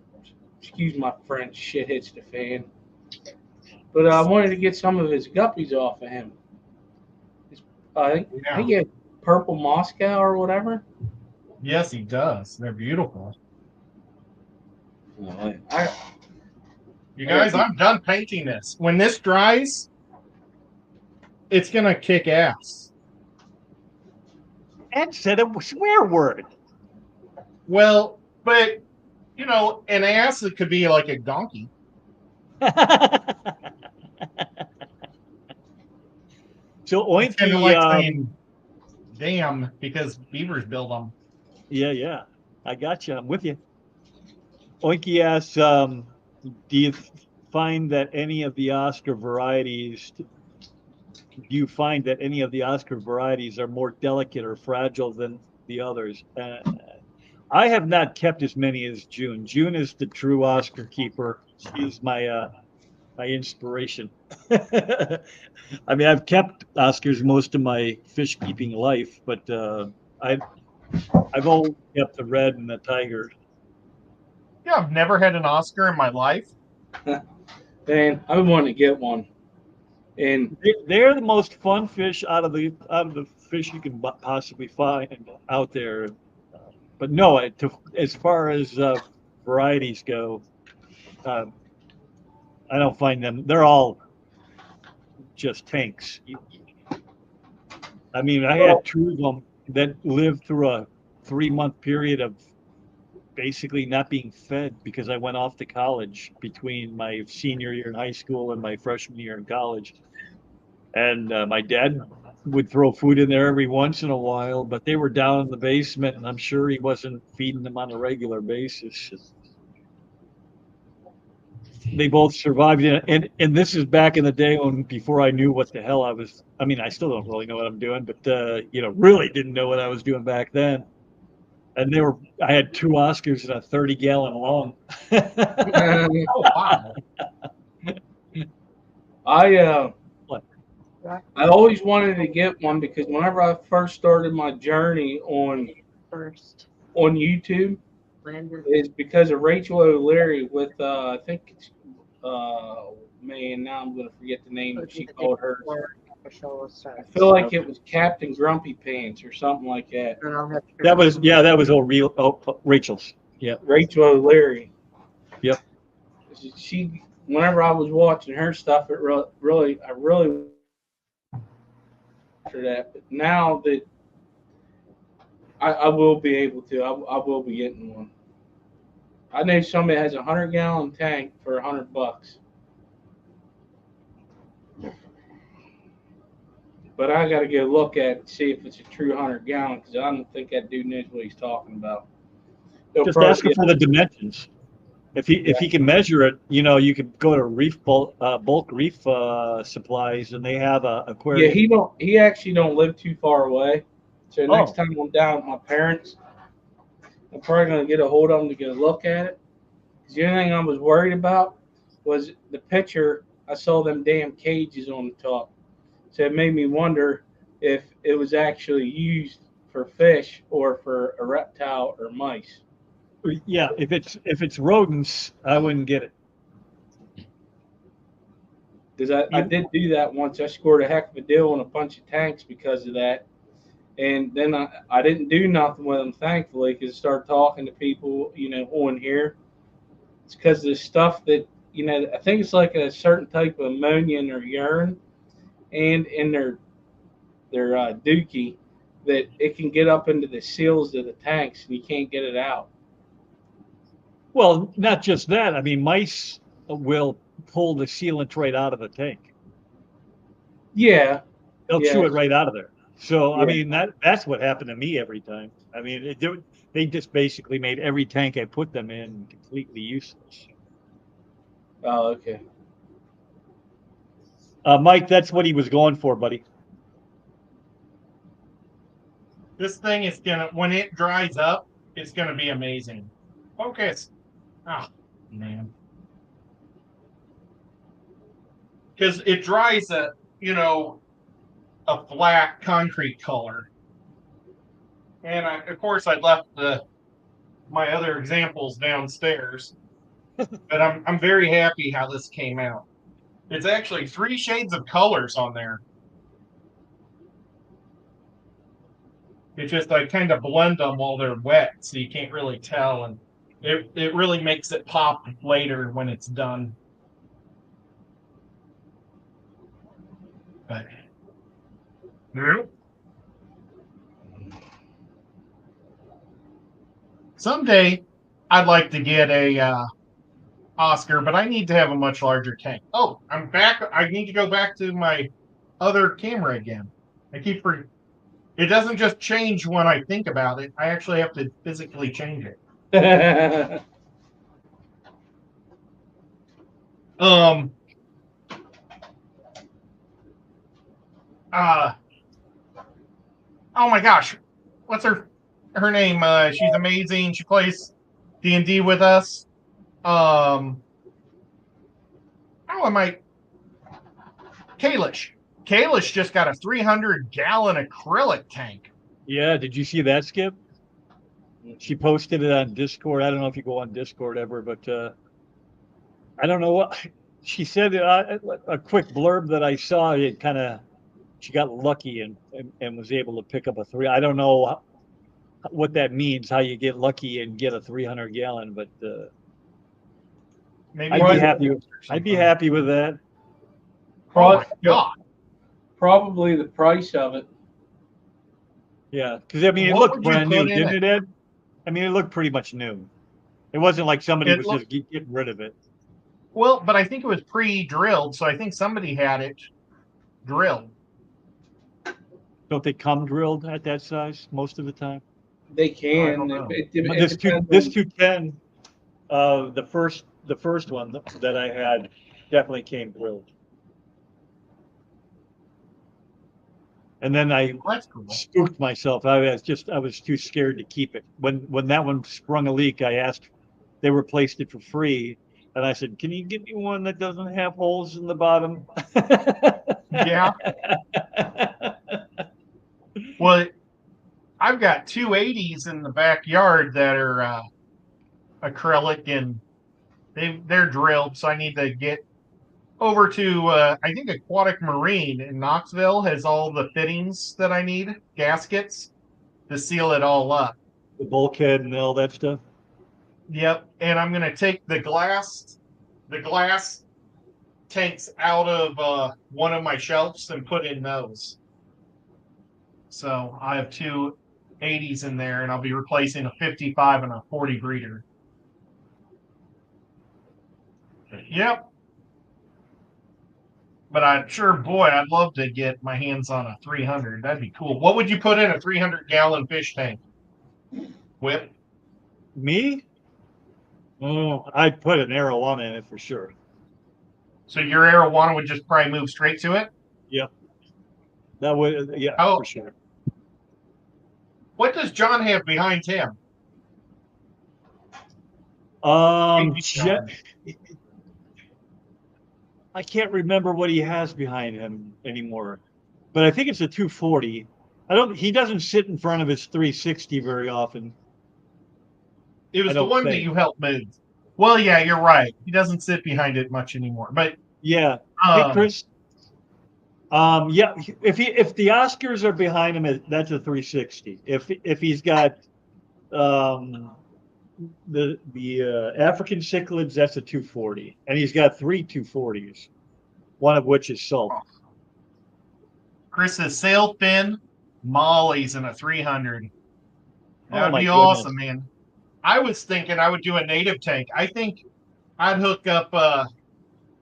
excuse my French, shit hits the fan. But I wanted to get some of his guppies off of him. I think he had Purple Moscow or whatever. Yes, he does. They're beautiful. You guys, I'm done painting this. When this dries, it's gonna kick ass. Ed said a swear word. Well, but you know, an ass it could be like a donkey. So Oinky, Kind of like saying, "Damn," because beavers build them. Yeah, I got you. I'm with you. Oinky asks, do you find that any of the Oscar varieties? Do you find that any of the Oscar varieties are more delicate or fragile than the others? I have not kept as many as June. June is the true Oscar keeper. She's my inspiration. I mean, I've kept Oscars most of my fish keeping life, but I've only kept the red and the tiger. Yeah, I've never had an Oscar in my life. And I've been wanting to get one. And they're the most fun fish out of the fish you can possibly find out there. But no, as far as varieties go, I don't find them. They're all just tanks. I mean, I had two of them that lived through a 3-month period of basically not being fed because I went off to college between my senior year in high school and my freshman year in college. And my dad would throw food in there every once in a while, but they were down in the basement, and I'm sure he wasn't feeding them on a regular basis. They both survived, and this is back in the day before I knew what the hell I was. I mean, I still don't really know what I'm doing, but really didn't know what I was doing back then. And I had 2 Oscars in a 30-gallon long. Oh wow! I always wanted to get one because whenever I first started my journey on YouTube, is because of Rachel O'Leary with I think it's man, now I'm gonna forget the name that she called her. I feel like it was Captain Grumpy Pants or something like that. That was Rachel's. Yeah, Rachel O'Leary. Yep. She, whenever I was watching her stuff, I really after that. But now that I will be able to, I will be getting one. I know somebody has a 100-gallon tank for $100. But I got to go look at it and see if it's a true 100-gallon because I don't think that dude knows what he's talking about. Just ask him for the dimensions. If he can measure it, you could go to bulk reef supplies, and they have a aquarium. Yeah, he actually don't live too far away. So next time I'm down with my parents, I'm probably gonna get a hold of them to get a look at it. The only thing I was worried about was the picture. I saw them damn cages on the top. So it made me wonder if it was actually used for fish or for a reptile or mice. Yeah, if it's rodents, I wouldn't get it. Because I did do that once. I scored a heck of a deal on a bunch of tanks because of that. And then I didn't do nothing with them, thankfully, because I started talking to people, on here. It's because the stuff that, I think it's like a certain type of ammonia in their urine and in their dookie that it can get up into the seals of the tanks and you can't get it out. Well, not just that. I mean, mice will pull the sealant right out of the tank. Yeah. They'll Yeah. chew it right out of there. So, I Yeah. mean, that's what happened to me every time. I mean, they just basically made every tank I put them in completely useless. Oh, okay. Mike, that's what he was going for, buddy. This thing is when it dries up, it's gonna be amazing. Focus. Oh man. Because it dries a flat concrete color. And of course I left my other examples downstairs. But I'm very happy how this came out. It's actually 3 shades of colors on there. It's just I kind of blend them while they're wet, so you can't really tell, and it really makes it pop later when it's done. But someday I'd like to get a Oscar, but I need to have a much larger tank. Oh, I'm back. I need to go back to my other camera again. I keep forgetting. It doesn't just change when I think about it. I actually have to physically change it. Oh my gosh, what's her name? She's amazing. She plays D&D with us. Kalish. Kalish just got a 300-gallon acrylic tank. Yeah, did you see that, Skip? She posted it on Discord. I don't know if you go on Discord ever, but I don't know what she said. A quick blurb that I saw. She got lucky and was able to pick up a 3. I don't know what that means. How you get lucky and get a 300-gallon, but Maybe I'd be happy. I'd be happy with that. Oh my God. Probably the price of it. Yeah, because I mean, it looked brand new, didn't it, Ed? I mean, it looked pretty much new. It wasn't like somebody was just getting rid of it. Well, but I think it was pre-drilled, so I think somebody had it drilled. Don't they come drilled at that size most of the time? They can. This 210, the first one that I had definitely came drilled. And then I spooked myself. I was too scared to keep it. When that one sprung a leak, they replaced it for free. And I said, "Can you give me one that doesn't have holes in the bottom?" Yeah. Well, I've got 280s in the backyard that are acrylic, and they're drilled. So I need to get over to I think Aquatic Marine in Knoxville has all the fittings that I need, gaskets to seal it all up. The bulkhead and all that stuff. Yep, and I'm gonna take the glass tanks out of one of my shelves and put in those. So I have 2 80s in there, and I'll be replacing a 55 and a 40 breeder. Yep. But I'd love to get my hands on a 300. That'd be cool. What would you put in a 300-gallon fish tank? Whip? Me? Oh, I'd put an arowana in it for sure. So your arowana would just probably move straight to it? Yep. That would, yeah, for sure. What does John have behind him? I can't remember what he has behind him anymore, but I think it's a 240. He doesn't sit in front of his 360 very often. It was the one that you helped move. Well, yeah, you're right. He doesn't sit behind it much anymore. But yeah, Hey, Chris. Yeah, if the Oscars are behind him, that's a 360. If he's got the African cichlids, that's a 240, and he's got 3 240s, one of which is salt. Chris says sailfin mollies in a 300. That would my be goodness. awesome, man. I was thinking I would do a native tank. I think I'd hook up the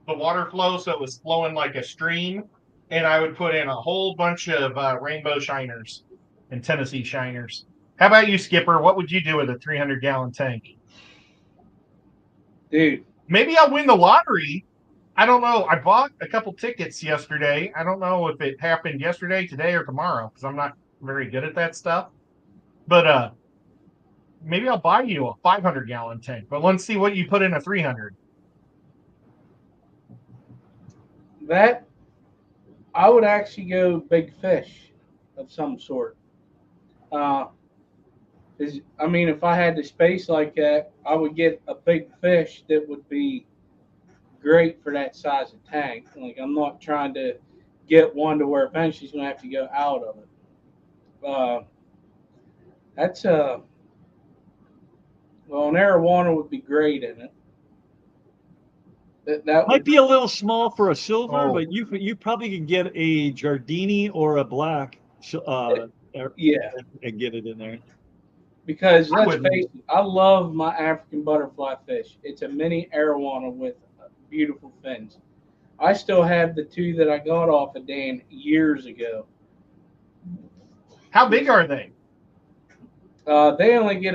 water flow so it was flowing like a stream, and I would put in a whole bunch of rainbow shiners and Tennessee shiners. How about you, Skipper? What would you do with a 300-gallon tank? Dude, Maybe I'll win the lottery. I don't know. I bought a couple tickets yesterday. I don't know if it happened yesterday, today, or tomorrow because I'm not very good at that stuff. But maybe I'll buy you a 500-gallon tank. But let's see what you put in a 300. that I would actually go big fish of some sort. I mean, if I had the space like that, I would get a big fish that would be great for that size of tank. Like, I'm not trying to get one to where eventually he's going to have to go out of it. That's well, an arowana would be great in it. That Might would be a little small for a silver, Oh. but you probably can get a Giardini or a black, yeah. and get it in there. Because I let's wouldn't. face it, I love my African butterfly fish. It's a mini arowana with beautiful fins. I still have the 2 that I got off of Dan years ago. How big are they? They only get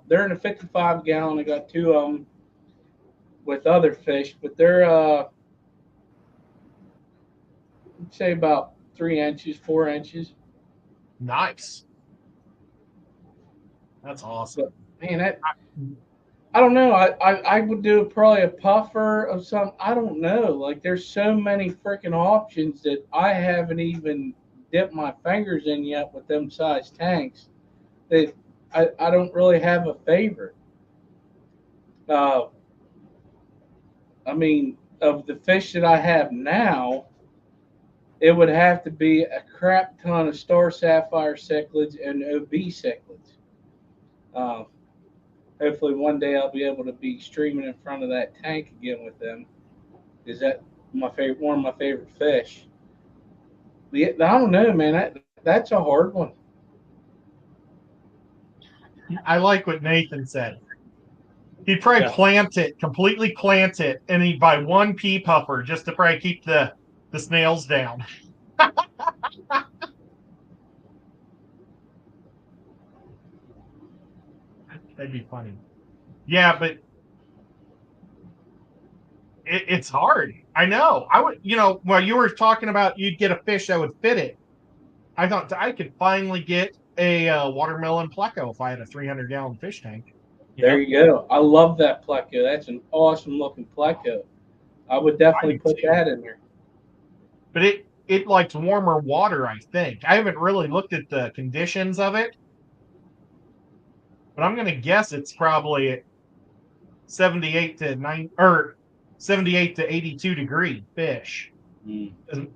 they're in a 55 gallon. I got 2 of them with other fish, but they're, I'd say about 3 inches, 4 inches. Nice. That's awesome. Man, I don't know. I would do probably a puffer of some. I don't know. Like, there's so many freaking options that I haven't even dipped my fingers in yet with them size tanks that I don't really have a favorite. I mean, of the fish that I have now, it would have to be a crap ton of star sapphire cichlids and OB cichlids. Hopefully one day I'll be able to be streaming in front of that tank again with them. Is that one of my favorite fish? But I don't know, man. That's a hard one. I like what Nathan said. He'd probably completely plant it, and he'd buy 1 pea puffer just to probably keep the snails down. That'd be funny. Yeah, but it's hard. I know. I would, while you were talking about you'd get a fish that would fit it, I thought I could finally get a watermelon pleco if I had a 300-gallon fish tank. There you go. I love that pleco. That's an awesome looking pleco. I would definitely put that in there. But it likes warmer water, I think. I haven't really looked at the conditions of it, but I'm going to guess it's probably 78 to 82 degree fish.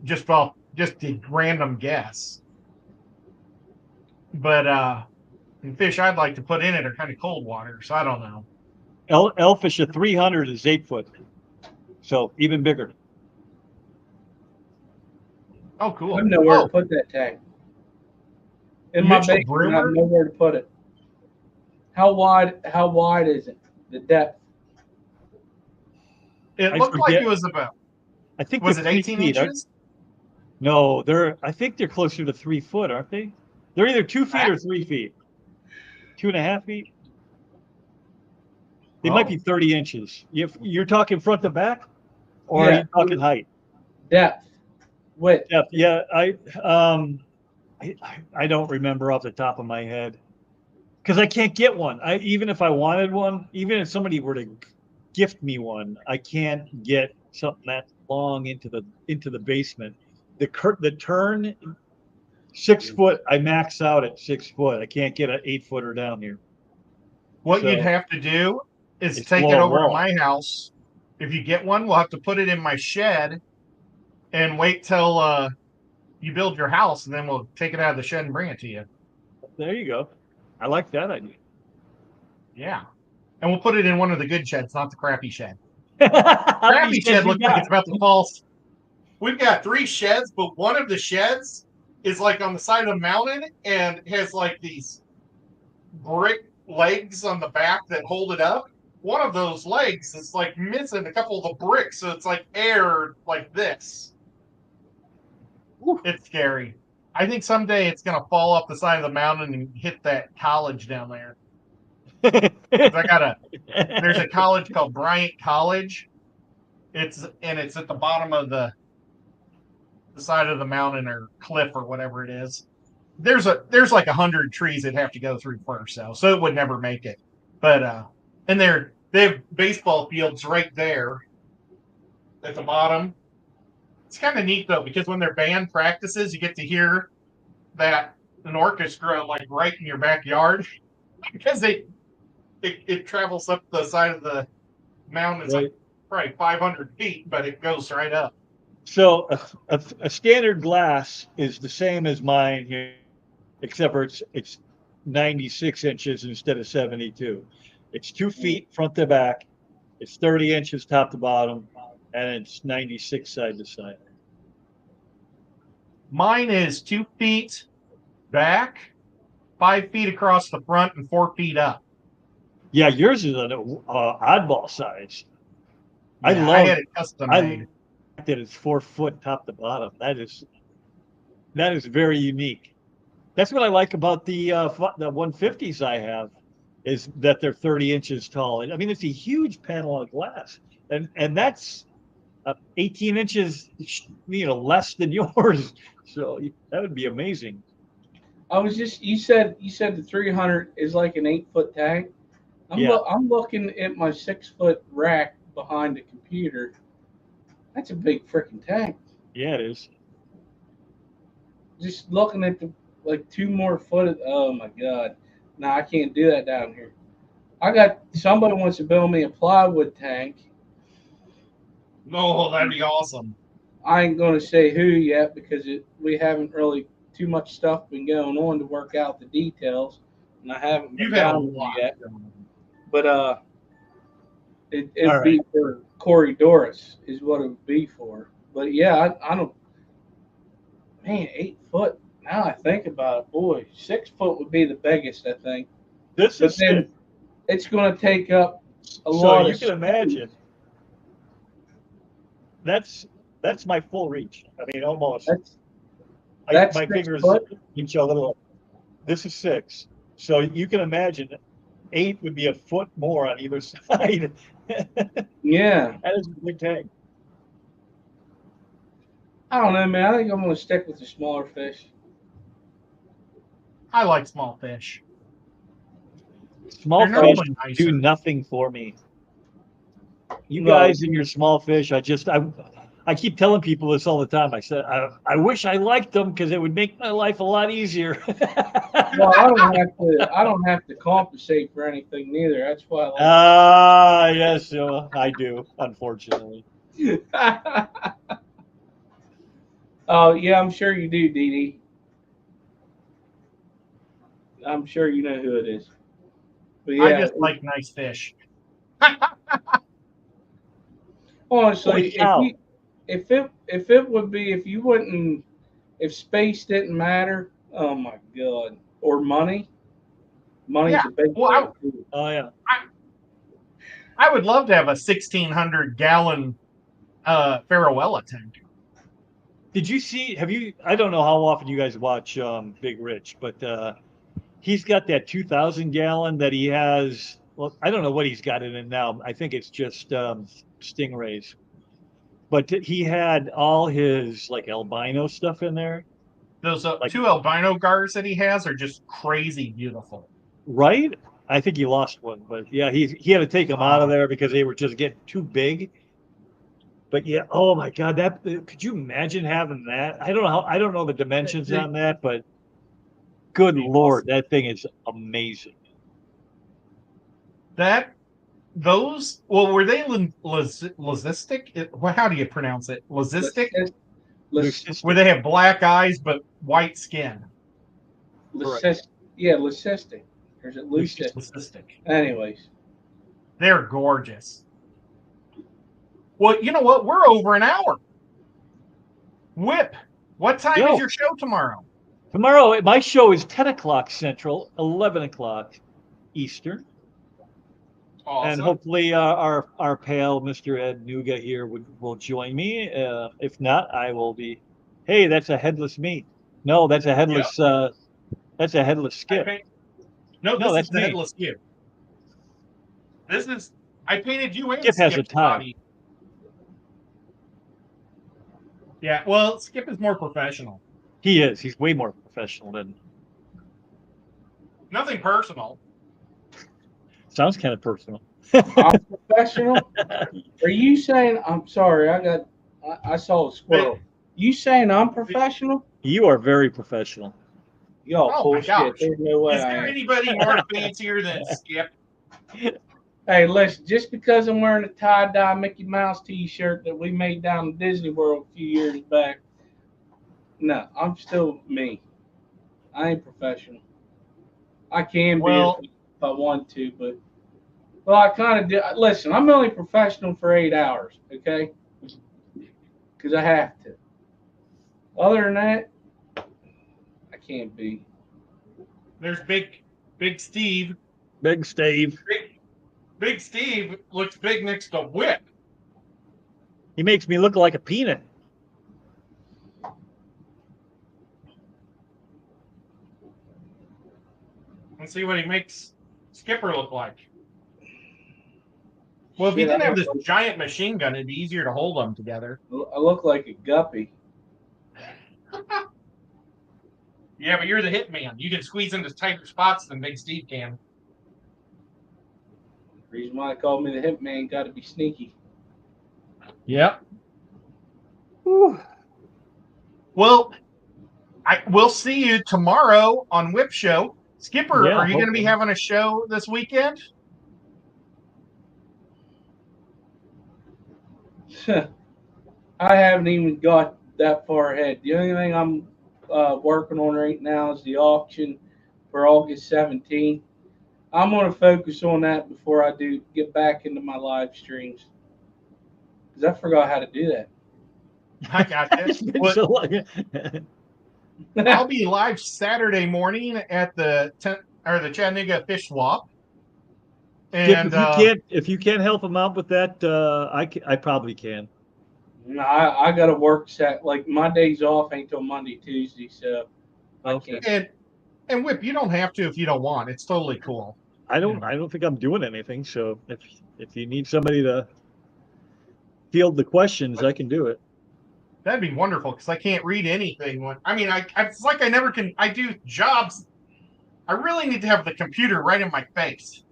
Just a random guess. But the fish I'd like to put in it are kind of cold water, so I don't know. Elfish at 300 is 8 foot, so even bigger. Oh, cool. I have nowhere to put that tank. In my basement, I have nowhere to put it. How wide is it? The depth? It looked like it was about. I think was it 18 inches? No, I think they're closer to 3 foot, aren't they? They're either 2 feet or 3 feet. 2.5 feet. They might be 30 inches. You're talking front to back, or are you talking height? Depth. Width. Depth. Yeah, I don't remember off the top of my head because I can't get one. Even if I wanted one, even if somebody were to gift me one, I can't get something that long into the basement. The turn 6 foot. I max out at 6 foot. I can't get an 8 footer down here. What you'd have to do is take it over to my house. If you get one, we'll have to put it in my shed, and wait till you build your house, and then we'll take it out of the shed and bring it to you. There you go. I like that idea. Yeah. And we'll put it in one of the good sheds, not the crappy shed. How many Crappy sheds shed you looks like got? it's about to fall. We've got 3 sheds, but one of the sheds is like on the side of the mountain and has like these brick legs on the back that hold it up. One of those legs is like missing a couple of the bricks, so it's like air like this. It's scary. I think someday it's gonna fall off the side of the mountain and hit that college down there. 'Cause there's a college called Bryant College. It's at the bottom of the side of the mountain or cliff or whatever it is. There's like 100 trees that have to go through first, so it would never make it. But and they have baseball fields right there at the bottom. It's kind of neat though, because when their band practices, you get to hear an orchestra like right in your backyard because it travels up the side of the mountain. It's Right. like probably 500 feet, but it goes right up. So a standard glass is the same as mine here, except for it's 96 inches instead of 72. It's 2 feet front to back. It's 30 inches top to bottom, and it's 96 side to side. Mine is 2 feet back, 5 feet across the front, and 4 feet up. Yeah, yours is an oddball size. I Yeah, love I had it custom I made. like that it's 4 foot top to bottom. That is very unique. That's what I like about the 150s I have, is that they're 30 inches tall. I mean, it's a huge panel of glass, and that's 18 inches, less than yours. So that would be amazing. You said the 300 is like an 8-foot tank. Yeah. I'm looking at my 6-foot rack behind the computer. That's a big freaking tank. Yeah, it is. Just looking at the like 2 more foot. Oh my god! No, I can't do that down here. Somebody wants to build me a plywood tank. Oh, that'd be awesome. I ain't gonna say who yet because we haven't really too much stuff been going on to work out the details, and I haven't been You've had a down there lot. yet. But it'd All be for Corey Doris is what it would be for. But yeah, I don't. Man, 8 foot. Now I think about it, boy, 6 foot would be the biggest, I think. This But is then it's going to take up a so lot you of can imagine. That's my full reach. I mean, almost. That's My 6 fingers foot? reach a little. This is 6. So you can imagine 8 would be a foot more on either side. Yeah. That is a big tank. I don't know, man. I think I'm going to stick with the smaller fish. I like small fish. Small They're fish normally do nicer. nothing for me. You No. guys and your small fish, I keep telling people this all the time. I said, I wish I liked them because it would make my life a lot easier. Well, I don't have to compensate for anything neither. That's why I like Yes, I do, unfortunately. Oh, yeah, I'm sure you do, Dee Dee. I'm sure you know who it is. But yeah, I just like nice fish. honestly, Holy cow. if it would be if space didn't matter, oh my god, or money's Yeah, a big well, thing too. Oh yeah. I would love to have a 1,600-gallon Farewella tank. Did you see? I don't know how often you guys watch Big Rich, but he's got that 2,000 gallon that he has. Well, I don't know what he's got in it now. I think it's just stingrays. But he had all his like albino stuff in there, Those Like- 2 albino gars that he has are just crazy beautiful. right? I think he lost one, but yeah, he had to take them out of there because they were just getting too big. But yeah, oh my God, could you imagine having that? I don't know the dimensions on that, but good Lord, that thing is amazing. Were they Lizistic? How do you pronounce it? Lizistic? where they have black eyes but white skin. Yeah, leucistic. Or is it leucistic? Leucistic. Anyways. They're gorgeous. Well, you know what? We're over an hour. Whip, what time is your show tomorrow? Tomorrow, my show is 10 o'clock Central, 11 o'clock Eastern. Awesome. And hopefully our pal, Mr. Ed Nuga here will join me. If not, I will be, hey, that's a headless me. No, that's a headless that's a headless Skip. No, that's the headless Skip. I painted you in Skip has a tie. Body. Yeah, well, Skip is more professional. He is. He's way more professional than. Nothing personal. Sounds kind of personal. I'm professional? Are you saying, I'm sorry, I saw a squirrel. You saying I'm professional? You are very professional. Yo, bullshit. There's no way. Is there anybody more fancier than Skip? Hey, listen, just because I'm wearing a tie-dye Mickey Mouse t-shirt that we made down in Disney World a few years back, no, I'm still me. I ain't professional. I can be if I want to, but I kind of do. Listen, I'm only professional for 8 hours, okay? Because I have to. Other than that, I can't be. There's Big Steve. Big Steve. Big Steve looks big next to Whip. He makes me look like a peanut. Let's see what he makes Skipper look like. Well, if he didn't have this giant machine gun, it'd be easier to hold them together. I look like a guppy. Yeah, but you're the hitman. You can squeeze into tighter spots than Big Steve can. Reason why they called me the hitman, got to be sneaky. Yep. Whew. Well, we'll see you tomorrow on Whip Show. Skipper, are you going to be having a show this weekend? I haven't even got that far ahead. The only thing I'm working on right now is the auction for August 17th. I'm going to focus on that before I do get back into my live streams. Because I forgot how to do that. I got this. I'll be live Saturday morning at the Chattanooga Fish Swap. And if you can't help him out with that, I probably can. No, I got to work like my days off ain't till Monday, Tuesday, so I can't. And Whip, you don't have to if you don't want. It's totally cool. I don't think I'm doing anything. So if you need somebody to field the questions, I can do it. That'd be wonderful because I can't read anything. It's like I never can. I do jobs. I really need to have the computer right in my face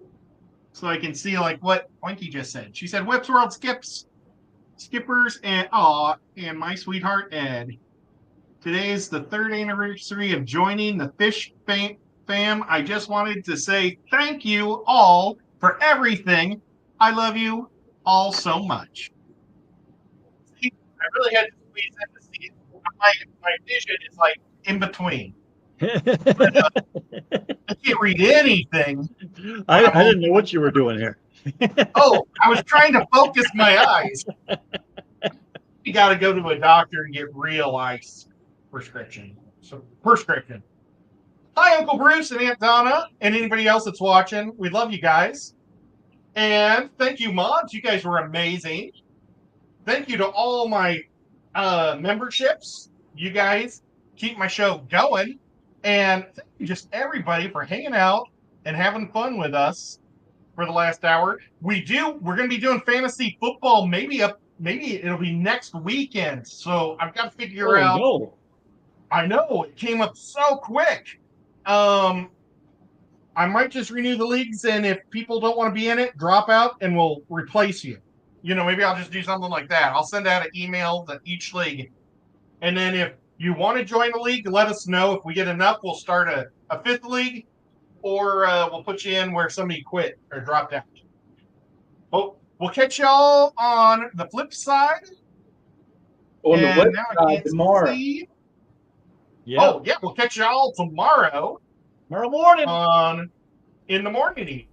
so I can see like what Oinky just said. She said, "Whip's World Skippers and my sweetheart Ed. Today is the 3rd anniversary of joining the Fish fam. I just wanted to say thank you all for everything. I love you all so much." I really had to squeeze in to see my vision is like in between. I can't read anything. I didn't know what you were doing here. I was trying to focus my eyes. You got to go to a doctor and get real eyes prescription. Hi, Uncle Bruce and Aunt Donna and anybody else that's watching. We love you guys. And thank you, mods. You guys were amazing. Thank you to all my memberships. You guys keep my show going. And thank you just everybody for hanging out and having fun with us for the last hour. We're going to be doing fantasy football. Maybe it'll be next weekend. So I've got to figure out. No. I know it came up so quick. I might just renew the leagues, and if people don't want to be in it, drop out, and we'll replace you. Maybe I'll just do something like that. I'll send out an email to each league, and then if you want to join the league, let us know. If we get enough, we'll start a 5th league, or we'll put you in where somebody quit or dropped out. We'll catch y'all on the flip side. On the And now I website can't tomorrow. see. Yeah. Oh, yeah, we'll catch y'all tomorrow Tomorrow morning. on In the Morning.